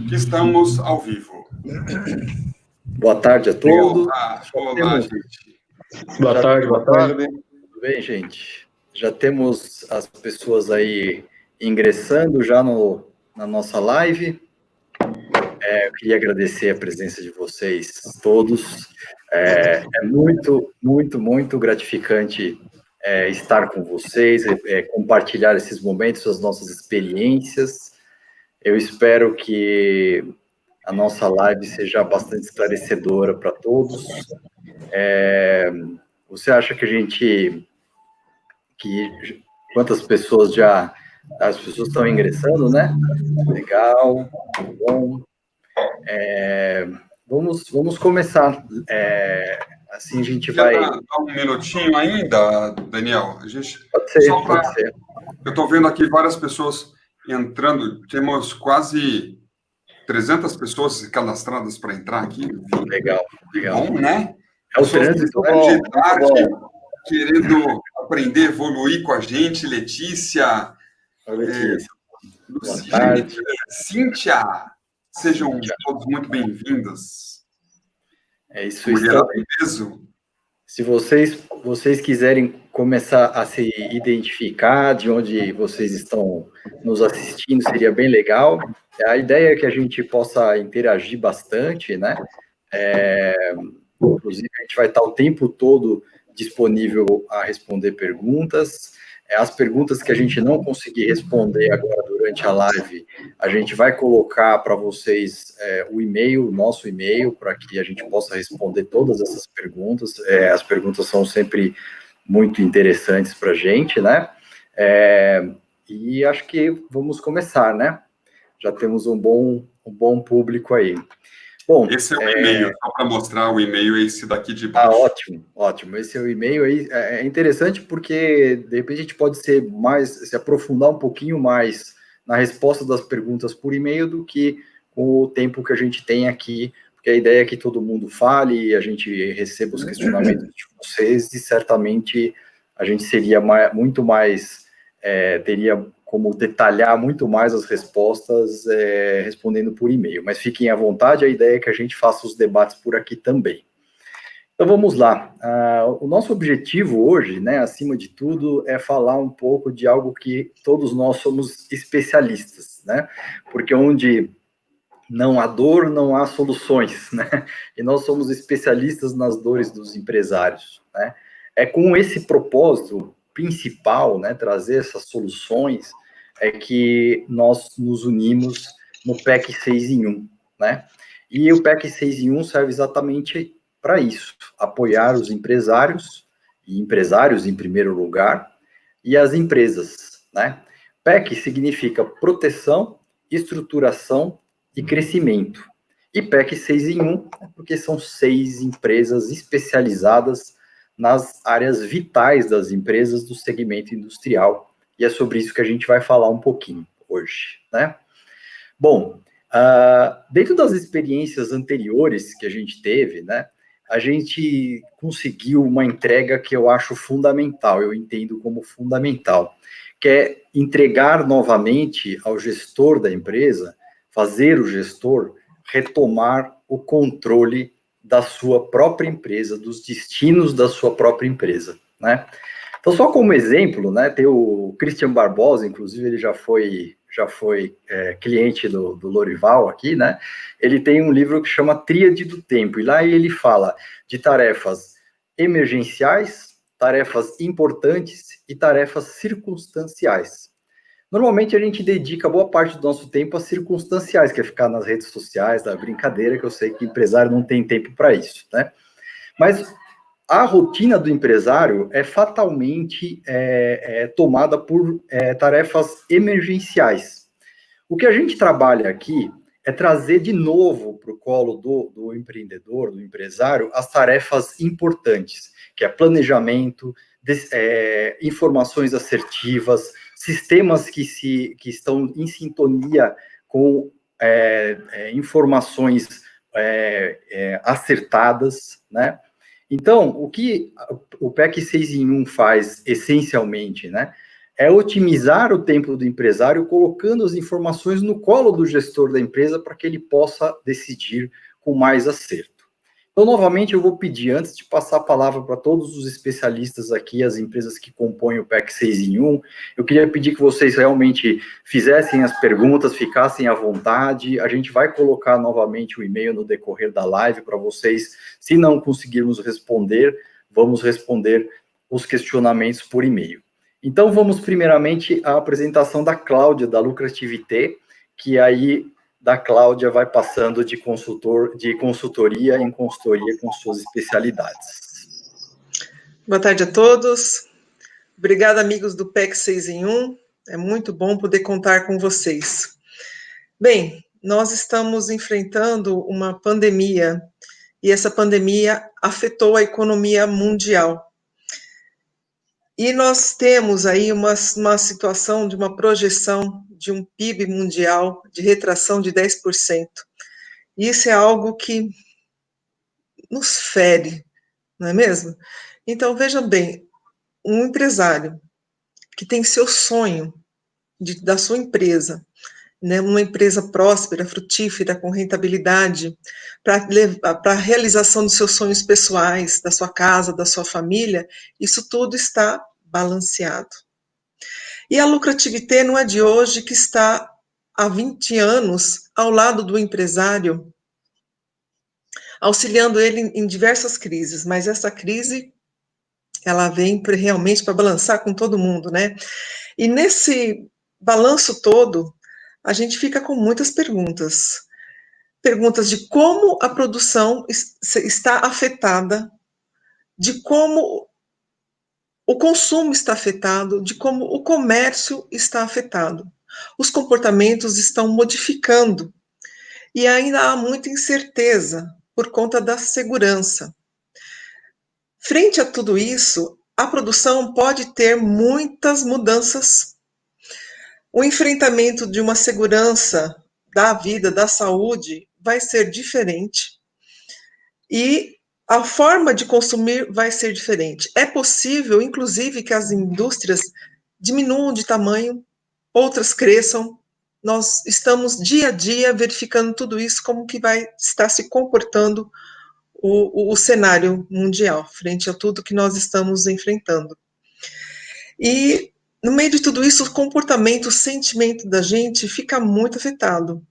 que estamos ao vivo. Boa tarde a todos. Olá, gente. Boa tarde. Tudo bem, gente? Já temos as pessoas aí ingressando já na nossa live. Eu queria agradecer a presença de vocês todos. É muito gratificante estar com vocês, compartilhar esses momentos, as nossas experiências. Eu espero que a nossa live seja bastante esclarecedora para todos. Você acha que quantas pessoas já... As pessoas estão ingressando, né? Legal, muito bom. Vamos começar. Assim a gente vai... Dá um minutinho ainda, Daniel? Pode ser. Eu estou vendo aqui várias pessoas entrando. Temos quase 300 pessoas cadastradas para entrar aqui. Legal. Bom, né? É o trânsito, de tarde, querendo aprender, evoluir com a gente. Letícia. Luciane, Cíntia. Sejam todos muito bem-vindos. É isso. Se vocês quiserem começar a se identificar de onde vocês estão nos assistindo, seria bem legal. A ideia é que a gente possa interagir bastante, né? Inclusive, a gente vai estar o tempo todo disponível a responder perguntas. As perguntas que a gente não conseguir responder agora durante a live, a gente vai colocar para vocês o nosso e-mail, para que a gente possa responder todas essas perguntas. As perguntas são sempre muito interessantes para a gente, né? E acho que vamos começar, né? Já temos um bom público aí. Bom, esse é o e-mail, só para mostrar o e-mail, é esse daqui de baixo. Ótimo. Esse é o e-mail aí. É interessante porque, de repente, a gente pode se aprofundar um pouquinho mais na resposta das perguntas por e-mail do que com o tempo que a gente tem aqui, porque a ideia é que todo mundo fale e a gente receba os questionamentos de vocês e certamente a gente seria muito mais, teria como detalhar muito mais as respostas respondendo por e-mail. Mas fiquem à vontade, a ideia é que a gente faça os debates por aqui também. Então, vamos lá. O nosso objetivo hoje, né, acima de tudo, é falar um pouco de algo que todos nós somos especialistas, né? Porque onde não há dor, não há soluções, né? E nós somos especialistas nas dores dos empresários, né? É com esse propósito principal, né, trazer essas soluções, é que nós nos unimos no PEC 6 em 1, né? E o PEC 6 em 1 serve exatamente para isso, apoiar os empresários, e empresários em primeiro lugar, e as empresas, né? PEC significa proteção, estruturação e crescimento. E PEC 6 em 1, porque são 6 empresas especializadas nas áreas vitais das empresas do segmento industrial. E é sobre isso que a gente vai falar um pouquinho hoje, né? Bom, dentro das experiências anteriores que a gente teve, né, a gente conseguiu uma entrega que eu acho fundamental, eu entendo como fundamental, que é entregar novamente ao gestor da empresa, fazer o gestor retomar o controle da sua própria empresa, dos destinos da sua própria empresa, né? Então, só como exemplo, né, tem o Christian Barbosa, inclusive ele já foi cliente do Lorival aqui, né? Ele tem um livro que chama Tríade do Tempo, e lá ele fala de tarefas emergenciais, tarefas importantes e tarefas circunstanciais. Normalmente a gente dedica boa parte do nosso tempo a circunstanciais, que é ficar nas redes sociais, da brincadeira, que eu sei que empresário não tem tempo para isso, né? Mas a rotina do empresário é fatalmente tomada por tarefas emergenciais. O que a gente trabalha aqui é trazer de novo para o colo do empreendedor, do empresário, as tarefas importantes, que é planejamento, informações assertivas, sistemas que estão em sintonia com informações acertadas, né? Então, o que o PEC 6 em 1 faz, essencialmente, né, é otimizar o tempo do empresário, colocando as informações no colo do gestor da empresa para que ele possa decidir com mais acerto. Então, novamente, eu vou pedir, antes de passar a palavra para todos os especialistas aqui, as empresas que compõem o PEC 6 em 1, eu queria pedir que vocês realmente fizessem as perguntas, ficassem à vontade. A gente vai colocar novamente o e-mail no decorrer da live para vocês. Se não conseguirmos responder, vamos responder os questionamentos por e-mail. Então, vamos primeiramente à apresentação da Cláudia, da Lucrativité, que aí da Cláudia vai passando de consultoria em consultoria com suas especialidades. Boa tarde a todos. Obrigada, amigos do PEC 6 em 1. É muito bom poder contar com vocês. Bem, nós estamos enfrentando uma pandemia, e essa pandemia afetou a economia mundial. E nós temos aí uma situação de uma projeção de um PIB mundial de retração de 10%. Isso é algo que nos fere, não é mesmo? Então, vejam bem, um empresário que tem seu sonho da sua empresa, né, uma empresa próspera, frutífera, com rentabilidade, para a realização dos seus sonhos pessoais, da sua casa, da sua família, isso tudo está balanceado. E a Lucrativité não é de hoje, que está há 20 anos ao lado do empresário, auxiliando ele em diversas crises, mas essa crise, ela vem realmente para balançar com todo mundo, né? E nesse balanço todo, a gente fica com muitas perguntas. Perguntas de como a produção está afetada, de como o consumo está afetado, de como o comércio está afetado. Os comportamentos estão modificando e ainda há muita incerteza por conta da segurança. Frente a tudo isso, a produção pode ter muitas mudanças. O enfrentamento de uma segurança da vida, da saúde, vai ser diferente. E a forma de consumir vai ser diferente. É possível, inclusive, que as indústrias diminuam de tamanho, outras cresçam. Nós estamos dia a dia verificando tudo isso, como que vai estar se comportando o cenário mundial, frente a tudo que nós estamos enfrentando. E, no meio de tudo isso, o comportamento, o sentimento da gente fica muito afetado.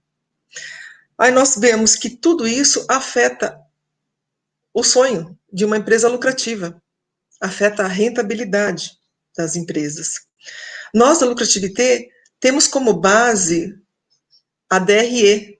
Aí nós vemos que tudo isso afeta o sonho de uma empresa lucrativa, afeta a rentabilidade das empresas. Nós, da Lucrativité, temos como base a DRE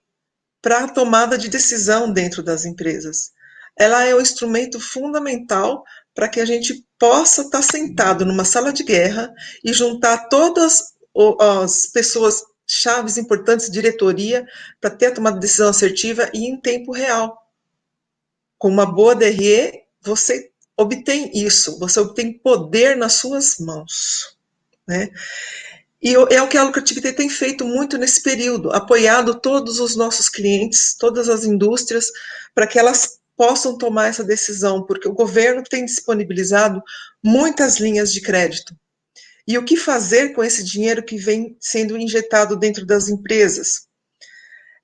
para a tomada de decisão dentro das empresas. Ela é o instrumento fundamental para que a gente possa estar sentado numa sala de guerra e juntar todas as pessoas chaves importantes, diretoria, para ter a tomada de decisão assertiva e em tempo real. Com uma boa DRE, você obtém isso, você obtém poder nas suas mãos, né? E é o que a Lucrativité tem feito muito nesse período, apoiado todos os nossos clientes, todas as indústrias, para que elas possam tomar essa decisão, porque o governo tem disponibilizado muitas linhas de crédito. E o que fazer com esse dinheiro que vem sendo injetado dentro das empresas?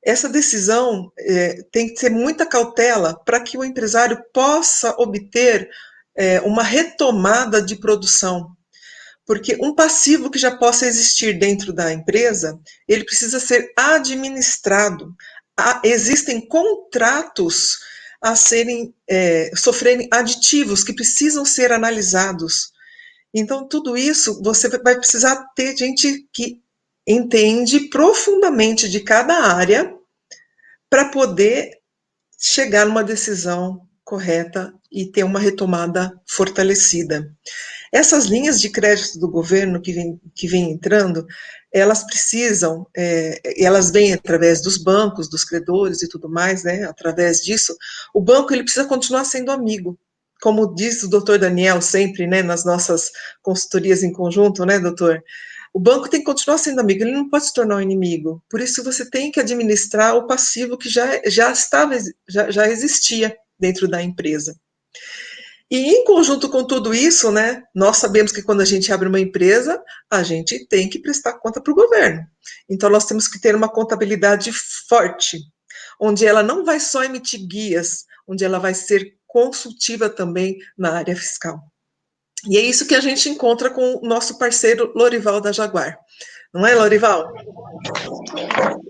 Essa decisão tem que ter muita cautela para que o empresário possa obter uma retomada de produção. Porque um passivo que já possa existir dentro da empresa, ele precisa ser administrado. Existem contratos a sofrerem aditivos que precisam ser analisados. Então, tudo isso você vai precisar ter gente que entende profundamente de cada área para poder chegar numa decisão correta e ter uma retomada fortalecida. Essas linhas de crédito do governo que vem entrando, elas precisam, elas vêm através dos bancos, dos credores e tudo mais, né? Através disso, o banco ele precisa continuar sendo amigo. Como diz o doutor Daniel sempre, né, nas nossas consultorias em conjunto, né, doutor? O banco tem que continuar sendo amigo, ele não pode se tornar um inimigo. Por isso, você tem que administrar o passivo que já existia dentro da empresa. E em conjunto com tudo isso, né, nós sabemos que quando a gente abre uma empresa, a gente tem que prestar conta para o governo. Então, nós temos que ter uma contabilidade forte, onde ela não vai só emitir guias, onde ela vai ser consultiva também na área fiscal. E é isso que a gente encontra com o nosso parceiro Lorival da Jaguar. Não é, Lorival?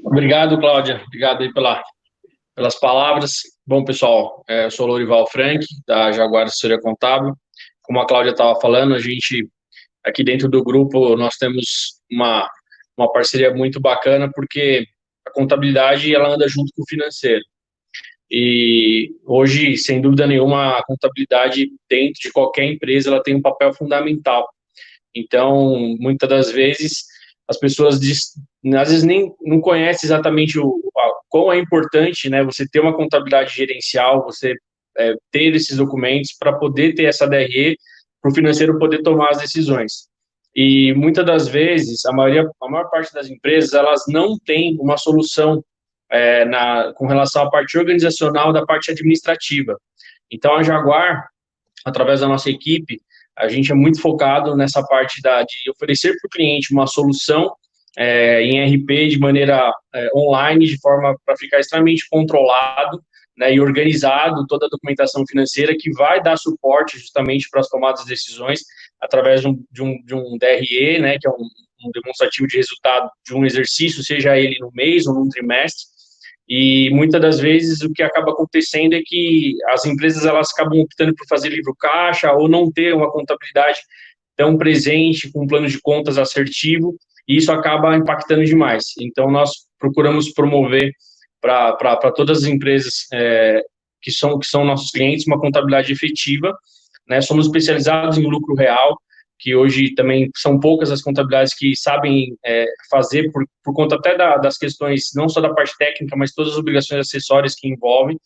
Obrigado, Cláudia. Obrigado aí pelas palavras. Bom, pessoal, eu sou o Lorival Frank, da Jaguar Assessoria Contábil. Como a Cláudia estava falando, a gente, aqui dentro do grupo, nós temos uma parceria muito bacana, porque a contabilidade, ela anda junto com o financeiro. E hoje, sem dúvida nenhuma, a contabilidade dentro de qualquer empresa, ela tem um papel fundamental. Então, muitas das vezes, as pessoas às vezes nem não conhecem exatamente quão é importante, né, você ter uma contabilidade gerencial, você ter esses documentos para poder ter essa DRE, para o financeiro poder tomar as decisões. E muitas das vezes, a maior parte das empresas, elas não têm uma solução com relação à parte organizacional da parte administrativa. Então, a Jaguar, através da nossa equipe, a gente é muito focado nessa parte de oferecer para o cliente uma solução em RP de maneira online, de forma para ficar extremamente controlado, né, e organizado toda a documentação financeira que vai dar suporte justamente para as tomadas de decisões através de um DRE, né, que é um demonstrativo de resultado de um exercício, seja ele no mês ou num trimestre. E muitas das vezes o que acaba acontecendo é que as empresas elas acabam optando por fazer livro caixa ou não ter uma contabilidade tão presente, com um plano de contas assertivo, e isso acaba impactando demais. Então, nós procuramos promover para todas as empresas que são nossos clientes uma contabilidade efetiva, né? Somos especializados em lucro real, que hoje também são poucas as contabilidades que sabem fazer por conta até das questões, não só da parte técnica, mas todas as obrigações acessórias que envolvem,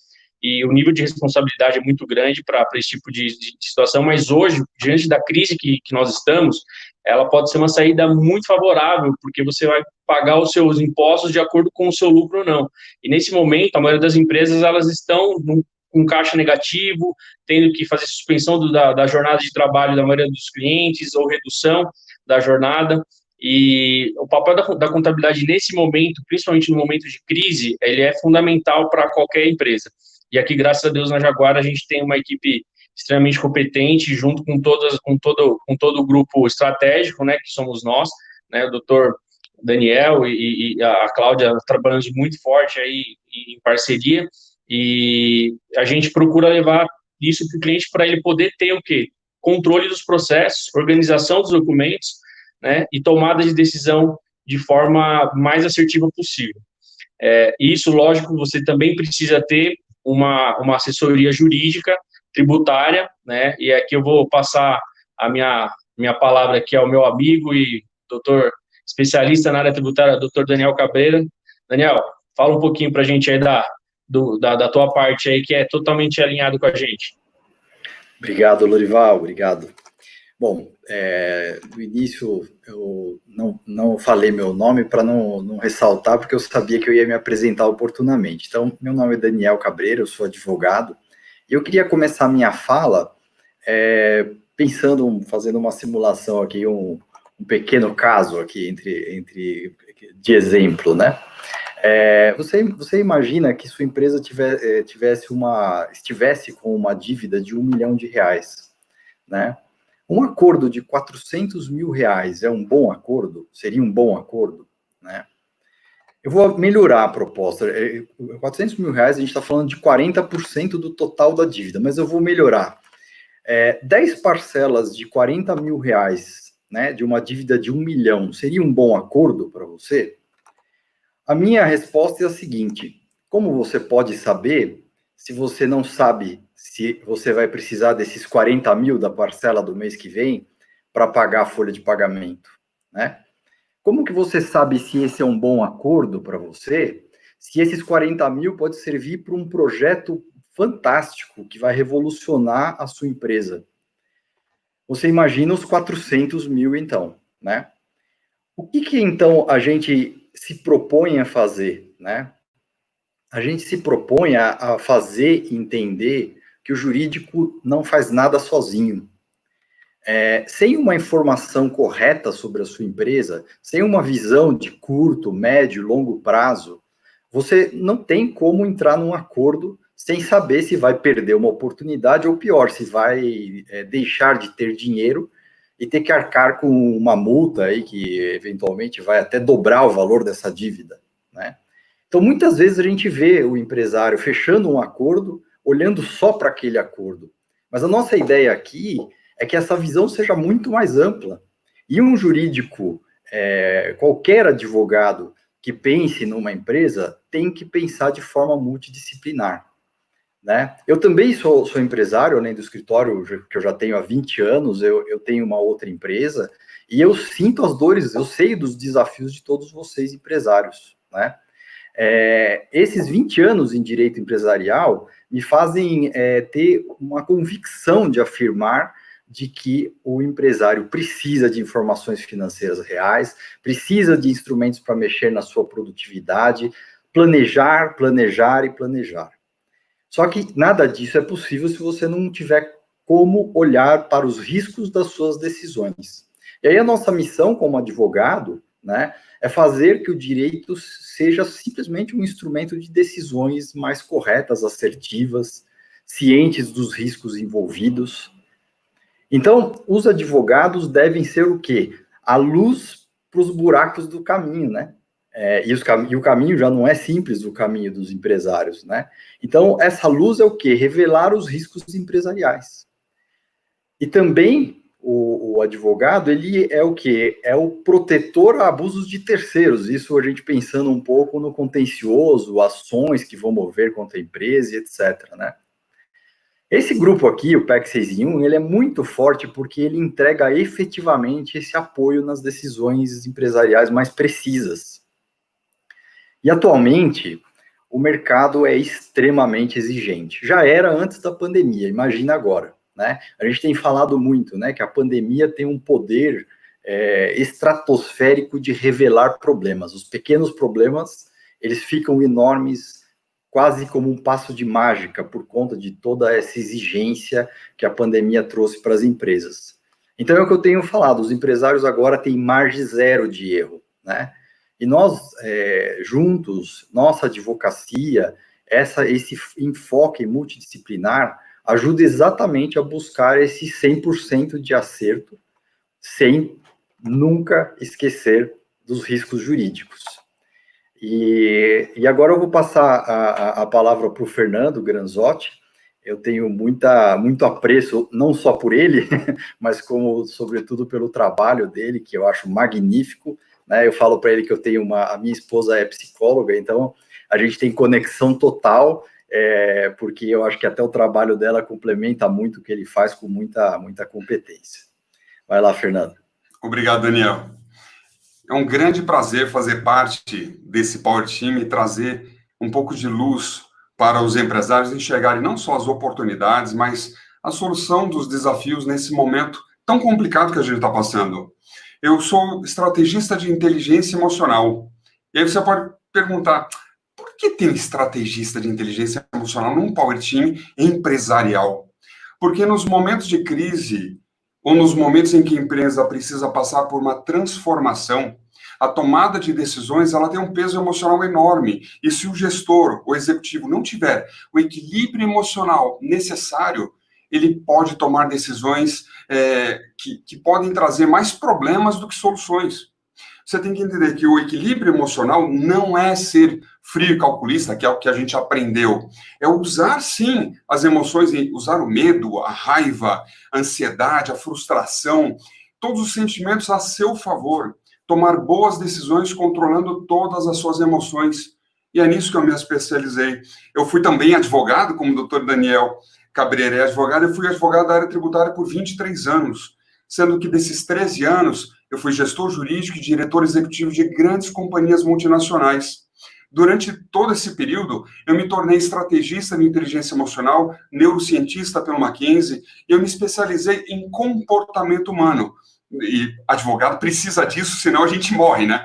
e o nível de responsabilidade é muito grande para esse tipo de situação, mas hoje, diante da crise que nós estamos, ela pode ser uma saída muito favorável, porque você vai pagar os seus impostos de acordo com o seu lucro ou não. E nesse momento, a maioria das empresas, elas estão com caixa negativo, tendo que fazer suspensão da jornada de trabalho da maioria dos clientes, ou redução da jornada, e o papel da contabilidade nesse momento, principalmente no momento de crise, ele é fundamental para qualquer empresa. E aqui, graças a Deus, na Jaguar, a gente tem uma equipe extremamente competente, junto com todo o grupo estratégico, né, que somos nós, né, o doutor Daniel e a Cláudia trabalhando muito forte aí em parceria, e a gente procura levar isso para o cliente para ele poder ter o quê? Controle dos processos, organização dos documentos, né, e tomada de decisão de forma mais assertiva possível. Isso, lógico, você também precisa ter uma assessoria jurídica, tributária, né, e aqui eu vou passar a minha palavra aqui ao meu amigo e doutor especialista na área tributária, doutor Daniel Cabreira. Daniel, fala um pouquinho para a gente aí da tua parte aí, que é totalmente alinhado com a gente. Obrigado, Lorival, obrigado. Bom, no início eu não falei meu nome para não ressaltar, porque eu sabia que eu ia me apresentar oportunamente. Então, meu nome é Daniel Cabreira, eu sou advogado, e eu queria começar a minha fala fazendo uma simulação aqui, um pequeno caso aqui de exemplo, né? Você imagina que sua empresa estivesse com uma dívida de R$1 milhão, né? Um acordo de R$400 mil é um bom acordo? Seria um bom acordo, né? Eu vou melhorar a proposta. R$400 mil, a gente está falando de 40% do total da dívida, mas eu vou melhorar. 10 parcelas de R$40 mil, né, de uma dívida de R$1 milhão, seria um bom acordo para você? A minha resposta é a seguinte: como você pode saber se você não sabe se você vai precisar desses 40 mil da parcela do mês que vem para pagar a folha de pagamento, né? Como que você sabe se esse é um bom acordo para você, se esses 40 mil pode servir para um projeto fantástico que vai revolucionar a sua empresa? Você imagina os 400 mil, então, né? O que então a gente se propõe a fazer, né? A gente se propõe a fazer entender que o jurídico não faz nada sozinho. Sem uma informação correta sobre a sua empresa, sem uma visão de curto, médio, longo prazo, você não tem como entrar num acordo sem saber se vai perder uma oportunidade ou, pior, se vai deixar de ter dinheiro e ter que arcar com uma multa aí que, eventualmente, vai até dobrar o valor dessa dívida, né? Então, muitas vezes a gente vê o empresário fechando um acordo, olhando só para aquele acordo. Mas a nossa ideia aqui é que essa visão seja muito mais ampla. E um jurídico, qualquer advogado que pense numa empresa, tem que pensar de forma multidisciplinar, né? Eu também sou empresário, além do escritório que eu já tenho há 20 anos, eu tenho uma outra empresa, e eu sinto as dores, eu sei dos desafios de todos vocês empresários, né? Esses 20 anos em direito empresarial me fazem ter uma convicção de afirmar de que o empresário precisa de informações financeiras reais, precisa de instrumentos para mexer na sua produtividade, planejar, planejar e planejar. Só que nada disso é possível se você não tiver como olhar para os riscos das suas decisões. E aí a nossa missão como advogado, né, é fazer que o direito seja simplesmente um instrumento de decisões mais corretas, assertivas, cientes dos riscos envolvidos. Então, os advogados devem ser o quê? A luz para os buracos do caminho, né? E o caminho já não é simples, o caminho dos empresários, né? Então, essa luz é o quê? Revelar os riscos empresariais. E também o advogado, ele é o quê? É o protetor a abusos de terceiros. Isso a gente pensando um pouco no contencioso, ações que vão mover contra a empresa, etc., né? Esse grupo aqui, o PEC 6 em 1, ele é muito forte porque ele entrega efetivamente esse apoio nas decisões empresariais mais precisas. E atualmente, o mercado é extremamente exigente. Já era antes da pandemia, imagina agora, né? A gente tem falado muito, né, que a pandemia tem um poder estratosférico de revelar problemas. Os pequenos problemas, eles ficam enormes, quase como um passo de mágica, por conta de toda essa exigência que a pandemia trouxe para as empresas. Então, é o que eu tenho falado, os empresários agora têm margem zero de erro, né? E nós, juntos, nossa advocacia, esse enfoque multidisciplinar, ajuda exatamente a buscar esse 100% de acerto, sem nunca esquecer dos riscos jurídicos. E agora eu vou passar a palavra para o Fernando Granzotti. Eu tenho muito apreço, não só por ele, mas sobretudo pelo trabalho dele, que eu acho magnífico, né? Eu falo para ele que a minha esposa é psicóloga, então a gente tem conexão total, porque eu acho que até o trabalho dela complementa muito o que ele faz com muita competência. Vai lá, Fernando. Obrigado, Daniel. É um grande prazer fazer parte desse Power Team e trazer um pouco de luz para os empresários enxergarem não só as oportunidades, mas a solução dos desafios nesse momento tão complicado que a gente está passando. Eu sou estrategista de inteligência emocional. E aí você pode perguntar, por que tem estrategista de inteligência emocional num Power Team empresarial? Porque nos momentos de crise, ou nos momentos em que a empresa precisa passar por uma transformação, a tomada de decisões ela tem um peso emocional enorme. E se o gestor, o executivo, não tiver o equilíbrio emocional necessário, ele pode tomar decisões que podem trazer mais problemas do que soluções. Você tem que entender que o equilíbrio emocional não é ser frio e calculista, que é o que a gente aprendeu. É usar, sim, as emoções, usar o medo, a raiva, a ansiedade, a frustração, todos os sentimentos a seu favor. Tomar boas decisões controlando todas as suas emoções. E é nisso que eu me especializei. Eu fui também advogado, como o doutor Daniel Cabreira é advogado. Eu fui advogado da área tributária por 23 anos, sendo que desses 13 anos, eu fui gestor jurídico e diretor executivo de grandes companhias multinacionais. Durante todo esse período, eu me tornei estrategista de inteligência emocional, neurocientista pelo Mackenzie, e eu me especializei em comportamento humano. E advogado precisa disso, senão a gente morre, né?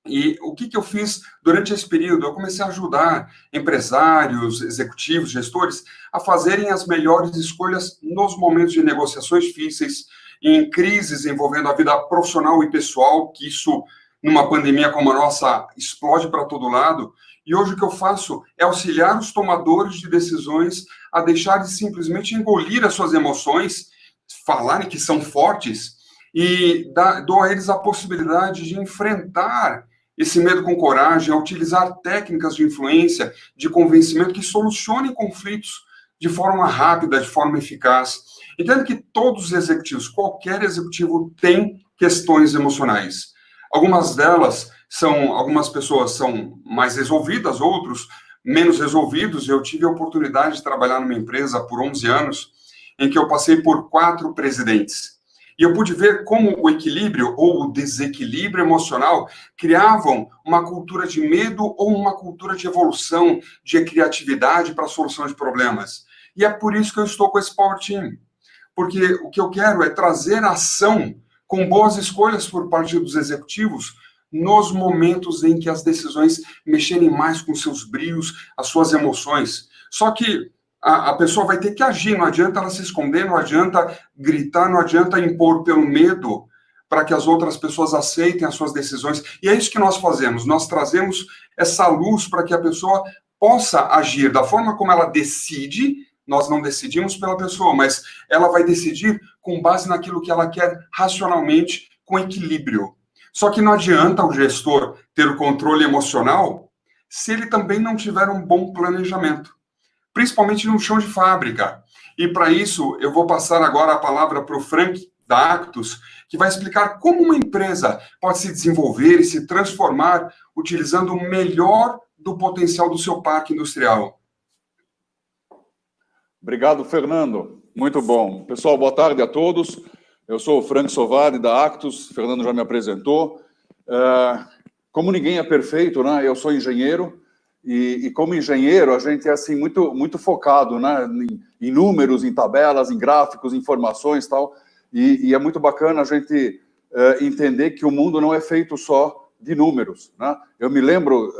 E o que eu fiz durante esse período? Eu comecei a ajudar empresários, executivos, gestores a fazerem as melhores escolhas nos momentos de negociações difíceis, em crises envolvendo a vida profissional e pessoal, que isso, numa pandemia como a nossa, explode para todo lado. E hoje o que eu faço é auxiliar os tomadores de decisões a deixar de simplesmente engolir as suas emoções, falarem que são fortes, e dou a eles a possibilidade de enfrentar esse medo com coragem, a utilizar técnicas de influência, de convencimento que solucionem conflitos de forma rápida, de forma eficaz. Entendo que todos os executivos, qualquer executivo tem questões emocionais. Algumas pessoas são mais resolvidas, outros menos resolvidos. Eu tive a oportunidade de trabalhar numa empresa por 11 anos, em que eu passei por 4 presidentes. E eu pude ver como o equilíbrio ou o desequilíbrio emocional criavam uma cultura de medo ou uma cultura de evolução, de criatividade para a solução de problemas. E é por isso que eu estou com esse Power Team. Porque o que eu quero é trazer ação com boas escolhas por parte dos executivos nos momentos em que as decisões mexerem mais com seus brios, as suas emoções. Só que a pessoa vai ter que agir, não adianta ela se esconder, não adianta gritar, não adianta impor pelo medo para que as outras pessoas aceitem as suas decisões. E é isso que nós fazemos, nós trazemos essa luz para que a pessoa possa agir da forma como ela decide. Nós não decidimos pela pessoa, mas ela vai decidir com base naquilo que ela quer racionalmente, com equilíbrio. Só que não adianta o gestor ter o controle emocional se ele também não tiver um bom planejamento, principalmente no chão de fábrica. E para isso, eu vou passar agora a palavra para o Frank, da Actus, que vai explicar como uma empresa pode se desenvolver e se transformar utilizando o melhor do potencial do seu parque industrial. Obrigado, Fernando. Muito bom. Pessoal, boa tarde a todos. Eu sou o Frank Sovadi, da Actus. O Fernando já me apresentou. Como ninguém é perfeito, né? Eu sou engenheiro. E como engenheiro, a gente é assim, muito focado, né, em números, em tabelas, em gráficos, informações e tal. E é muito bacana a gente entender que o mundo não é feito só de números, né? Eu me lembro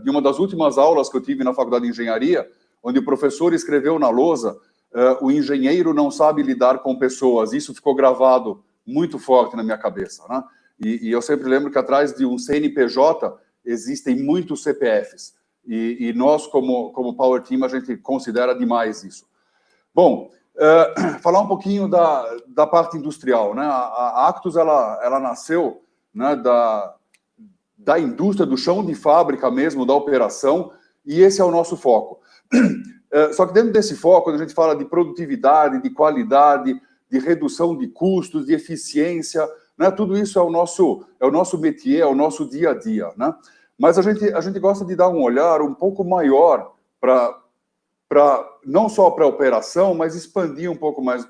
de uma das últimas aulas que eu tive na Faculdade de Engenharia, onde o professor escreveu na lousa: o engenheiro não sabe lidar com pessoas. Isso ficou gravado muito forte na minha cabeça, né? E eu sempre lembro que atrás de um CNPJ existem muitos CPFs. E nós, como Power Team, a gente considera demais isso. Bom, falar um pouquinho da parte industrial, né? A Actus, ela nasceu, né, da indústria, do chão de fábrica mesmo, da operação, e esse é o nosso foco. Só que dentro desse foco, quando a gente fala de produtividade, de qualidade, de redução de custos, de eficiência, né, tudo isso é o nosso métier, é o nosso dia a dia, né? Mas a gente gosta de dar um olhar um pouco maior não só para a operação, mas expandir um pouco mais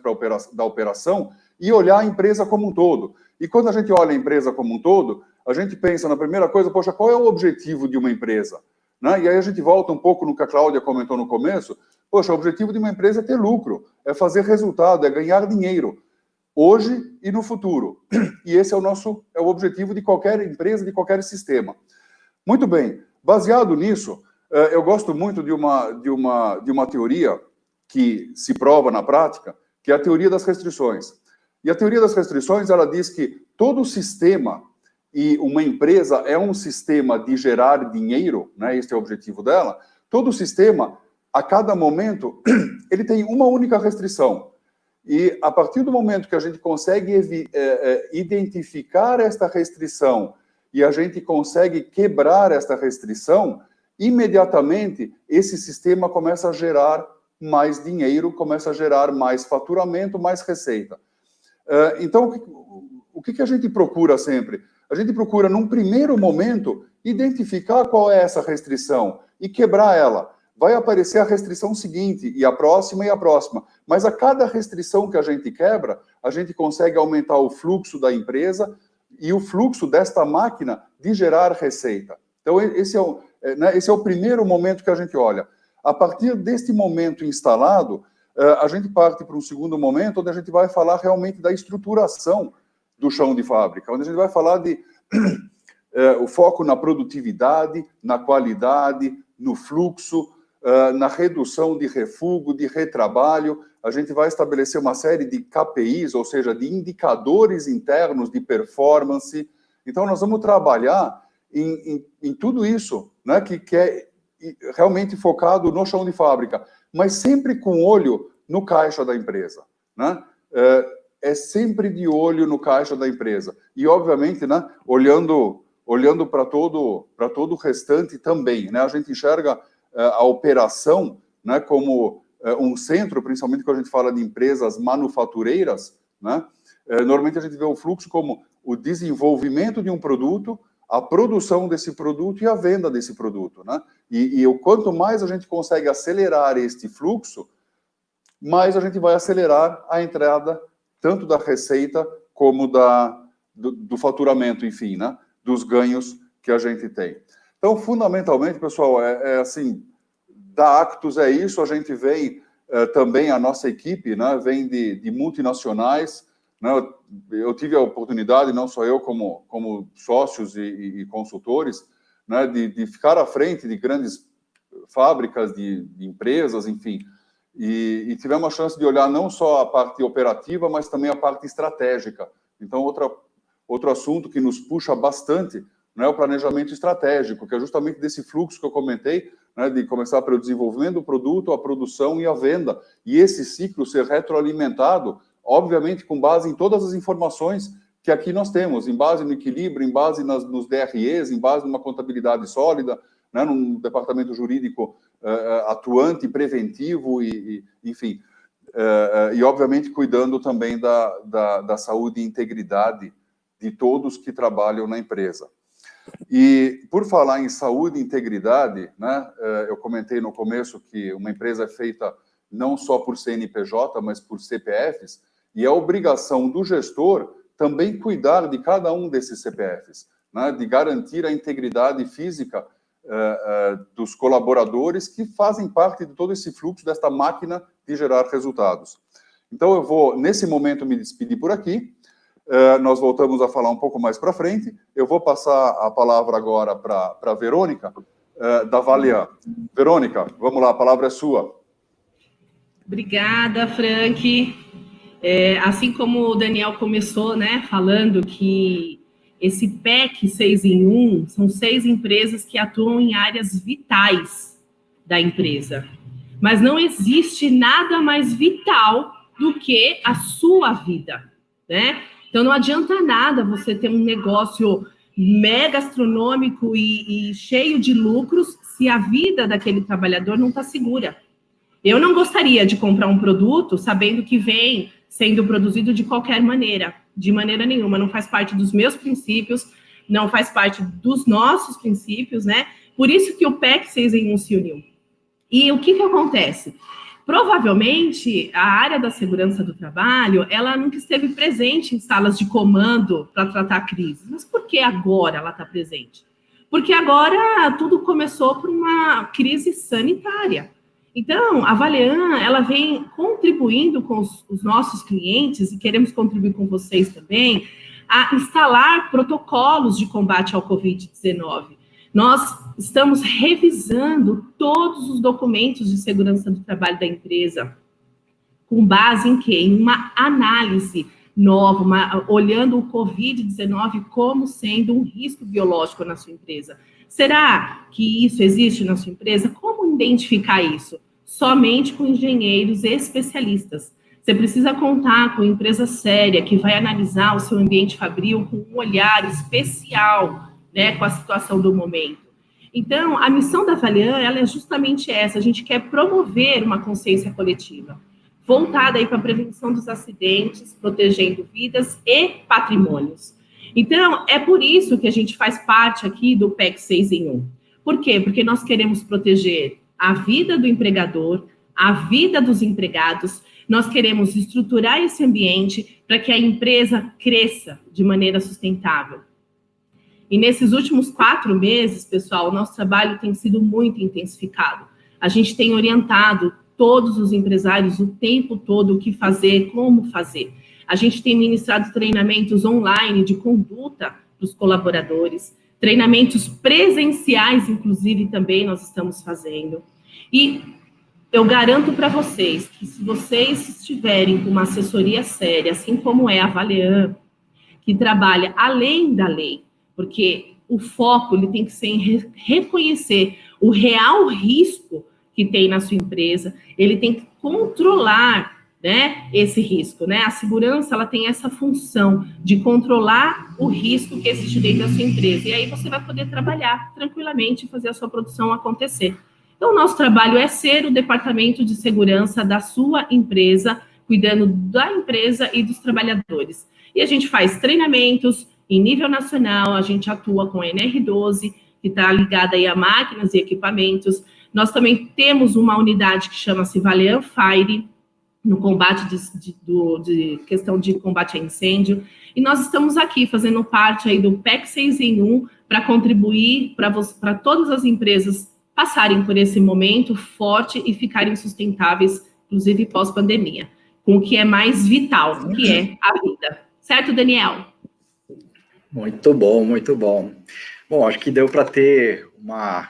da operação e olhar a empresa como um todo. E quando a gente olha a empresa como um todo, a gente pensa na primeira coisa: poxa, qual é o objetivo de uma empresa? Né? E aí a gente volta um pouco no que a Cláudia comentou no começo. Poxa, o objetivo de uma empresa é ter lucro, é fazer resultado, é ganhar dinheiro, hoje e no futuro. E esse é o objetivo de qualquer empresa, de qualquer sistema. Muito bem, baseado nisso, eu gosto muito de uma teoria que se prova na prática, que é a teoria das restrições. E a teoria das restrições, ela diz que todo sistema, e uma empresa é um sistema de gerar dinheiro, né, esse é o objetivo dela, todo sistema, a cada momento, ele tem uma única restrição. E a partir do momento que a gente consegue identificar esta restrição e a gente consegue quebrar esta restrição, imediatamente esse sistema começa a gerar mais dinheiro, começa a gerar mais faturamento, mais receita. Então, o que a gente procura sempre? A gente procura, num primeiro momento, identificar qual é essa restrição e quebrar ela. Vai aparecer a restrição seguinte, e a próxima, mas a cada restrição que a gente quebra, a gente consegue aumentar o fluxo da empresa e o fluxo desta máquina de gerar receita. Então, esse é o primeiro momento que a gente olha. A partir deste momento instalado, a gente parte para um segundo momento, onde a gente vai falar realmente da estruturação do chão de fábrica, onde a gente vai falar o foco na produtividade, na qualidade, no fluxo, na redução de refúgio, de retrabalho. A gente vai estabelecer uma série de KPIs, ou seja, de indicadores internos de performance. Então, nós vamos trabalhar em tudo isso, né, que é realmente focado no chão de fábrica, mas sempre com olho no caixa da empresa, né? É sempre de olho no caixa da empresa. E, obviamente, né, olhando para todo o restante também, né? A gente enxerga a operação, né, como um centro, principalmente quando a gente fala de empresas manufatureiras, né? Normalmente a gente vê o fluxo como o desenvolvimento de um produto, a produção desse produto e a venda desse produto, né? E quanto mais a gente consegue acelerar este fluxo, mais a gente vai acelerar a entrada tanto da receita como do faturamento, enfim, né? Dos ganhos que a gente tem. Então, fundamentalmente, pessoal, assim, da Actus é isso. A gente vem também, a nossa equipe, né, vem de multinacionais, né? Eu tive a oportunidade, não só eu, como sócios e consultores, né, de ficar à frente de grandes fábricas, de empresas, enfim, e tivemos a chance de olhar não só a parte operativa, mas também a parte estratégica. Então, outro assunto que nos puxa bastante, né, é o planejamento estratégico, que é justamente desse fluxo que eu comentei, né, de começar pelo desenvolvimento do produto, a produção e a venda. E esse ciclo ser retroalimentado, obviamente, com base em todas as informações que aqui nós temos, em base no equilíbrio, em base nos DREs, em base numa contabilidade sólida, né, num departamento jurídico atuante, preventivo, enfim, e obviamente cuidando também da saúde e integridade de todos que trabalham na empresa. E por falar em saúde e integridade, né, eu comentei no começo que uma empresa é feita não só por CNPJ, mas por CPFs, e é obrigação do gestor também cuidar de cada um desses CPFs, né, de garantir a integridade física dos colaboradores que fazem parte de todo esse fluxo desta máquina de gerar resultados. Então, eu vou, nesse momento, me despedir por aqui. Nós voltamos a falar um pouco mais para frente. Eu vou passar a palavra agora para a Verônica, da Valean. Verônica, vamos lá, a palavra é sua. Obrigada, Frank. Assim como o Daniel começou, né, falando que esse PEC 6 em 1 são 6 empresas que atuam em áreas vitais da empresa. Mas não existe nada mais vital do que a sua vida, né? Então não adianta nada você ter um negócio mega astronômico e cheio de lucros se a vida daquele trabalhador não está segura. Eu não gostaria de comprar um produto sabendo que vem sendo produzido de qualquer maneira, de maneira nenhuma, não faz parte dos meus princípios, não faz parte dos nossos princípios, né? Por isso que o PEC 6 em 1 se uniu. E o que acontece? Provavelmente, a área da segurança do trabalho, ela nunca esteve presente em salas de comando para tratar a crise. Mas por que agora ela está presente? Porque agora tudo começou por uma crise sanitária. Então, a Valean, ela vem contribuindo com os nossos clientes, e queremos contribuir com vocês também, a instalar protocolos de combate ao Covid-19. Nós estamos revisando todos os documentos de segurança do trabalho da empresa, com base em quê? Em uma análise nova, olhando o Covid-19 como sendo um risco biológico na sua empresa. Será que isso existe na sua empresa? Como identificar isso? Somente com engenheiros e especialistas. Você precisa contar com empresa séria que vai analisar o seu ambiente fabril com um olhar especial, né, com a situação do momento. Então, a missão da Valean, ela é justamente essa. A gente quer promover uma consciência coletiva, voltada aí para a prevenção dos acidentes, protegendo vidas e patrimônios. Então, é por isso que a gente faz parte aqui do PEC 6 em 1. Por quê? Porque nós queremos proteger a vida do empregador, a vida dos empregados. Nós queremos estruturar esse ambiente para que a empresa cresça de maneira sustentável. E nesses últimos 4 meses, pessoal, o nosso trabalho tem sido muito intensificado. A gente tem orientado todos os empresários o tempo todo o que fazer, como fazer. A gente tem ministrado treinamentos online de conduta para os colaboradores. treinamentos presenciais, inclusive, também nós estamos fazendo. E eu garanto para vocês que se vocês estiverem com uma assessoria séria, assim como é a Valean, que trabalha além da lei, porque o foco ele tem que ser em reconhecer o real risco que tem na sua empresa, ele tem que controlar, né, esse risco, né? A segurança, ela tem essa função de controlar o risco que existe dentro da sua empresa, e aí você vai poder trabalhar tranquilamente e fazer a sua produção acontecer. Então, o nosso trabalho é ser o departamento de segurança da sua empresa, cuidando da empresa e dos trabalhadores. E a gente faz treinamentos em nível nacional, a gente atua com a NR12, que está ligada aí a máquinas e equipamentos. Nós também temos uma unidade que chama-se Valean Fire, no combate de questão de combate a incêndio. E nós estamos aqui fazendo parte aí do PEC 6 em 1 para contribuir para todas as empresas passarem por esse momento forte e ficarem sustentáveis, inclusive pós-pandemia, com o que é mais vital, que é a vida. Certo, Daniel? Muito bom, muito bom. Bom, acho que deu para ter uma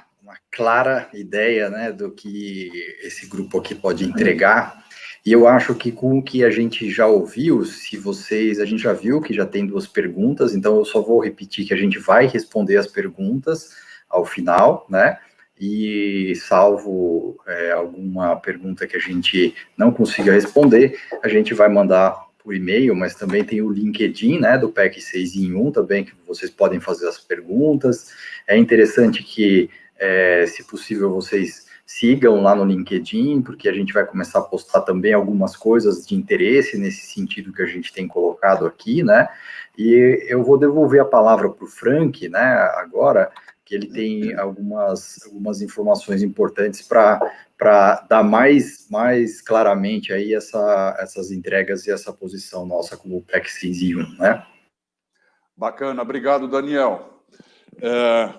clara ideia, né, do que esse grupo aqui pode entregar. E eu acho que com o que a gente já ouviu, a gente já viu que já tem 2 perguntas, então eu só vou repetir que a gente vai responder as perguntas ao final, né? E salvo alguma pergunta que a gente não consiga responder, a gente vai mandar por e-mail, mas também tem o LinkedIn, né, do PEC 6 em 1 também, que vocês podem fazer as perguntas. É interessante que, se possível, vocês sigam lá no LinkedIn, porque a gente vai começar a postar também algumas coisas de interesse nesse sentido que a gente tem colocado aqui, né? E eu vou devolver a palavra para o Frank, né, agora, que ele tem algumas informações importantes para dar mais claramente aí essas entregas e essa posição nossa como PEC 6 em 1, né? Bacana, obrigado, Daniel.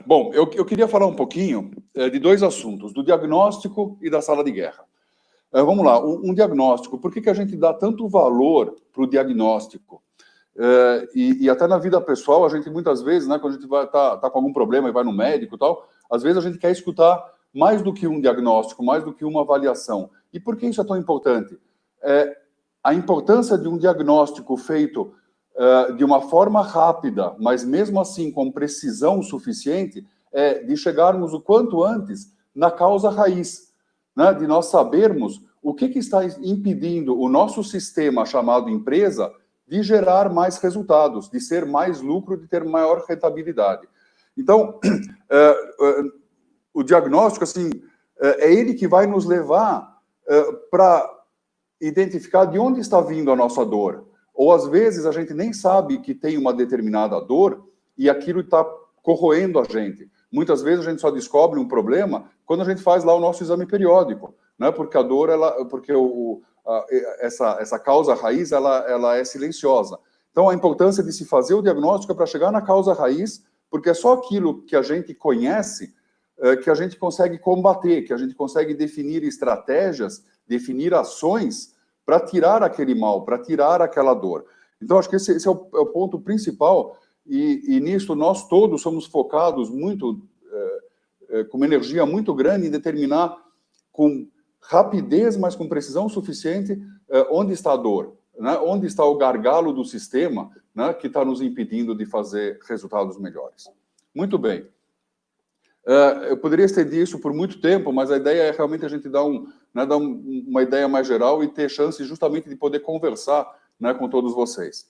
Bom, eu queria falar um pouquinho de 2 assuntos, do diagnóstico e da sala de guerra. Vamos lá, um diagnóstico. Por que a gente dá tanto valor para o diagnóstico? E até na vida pessoal, a gente muitas vezes, né, quando a gente vai tá com algum problema e vai no médico e tal, às vezes a gente quer escutar mais do que um diagnóstico, mais do que uma avaliação. E por que isso é tão importante? A importância de um diagnóstico feito de uma forma rápida, mas mesmo assim com precisão suficiente, de chegarmos o quanto antes na causa raiz, né, de nós sabermos o que está impedindo o nosso sistema chamado empresa de gerar mais resultados, de ser mais lucro, de ter maior rentabilidade. Então, o diagnóstico, assim, é ele que vai nos levar para identificar de onde está vindo a nossa dor. Ou, às vezes, a gente nem sabe que tem uma determinada dor e aquilo está corroendo a gente. Muitas vezes a gente só descobre um problema quando a gente faz lá o nosso exame periódico, né? Porque a dor, essa causa raiz, ela é silenciosa. Então, a importância de se fazer o diagnóstico é para chegar na causa raiz, porque é só aquilo que a gente conhece que a gente consegue combater, que a gente consegue definir estratégias, definir ações para tirar aquele mal, para tirar aquela dor. Então, acho que esse é o ponto principal, e nisso nós todos somos focados muito, com uma energia muito grande em determinar com rapidez, mas com precisão suficiente, onde está a dor, né? Onde está o gargalo do sistema, né, que está nos impedindo de fazer resultados melhores. Muito bem. Eu poderia estender isso por muito tempo, mas a ideia é realmente a gente dar uma ideia mais geral e ter chance justamente de poder conversar, né, com todos vocês.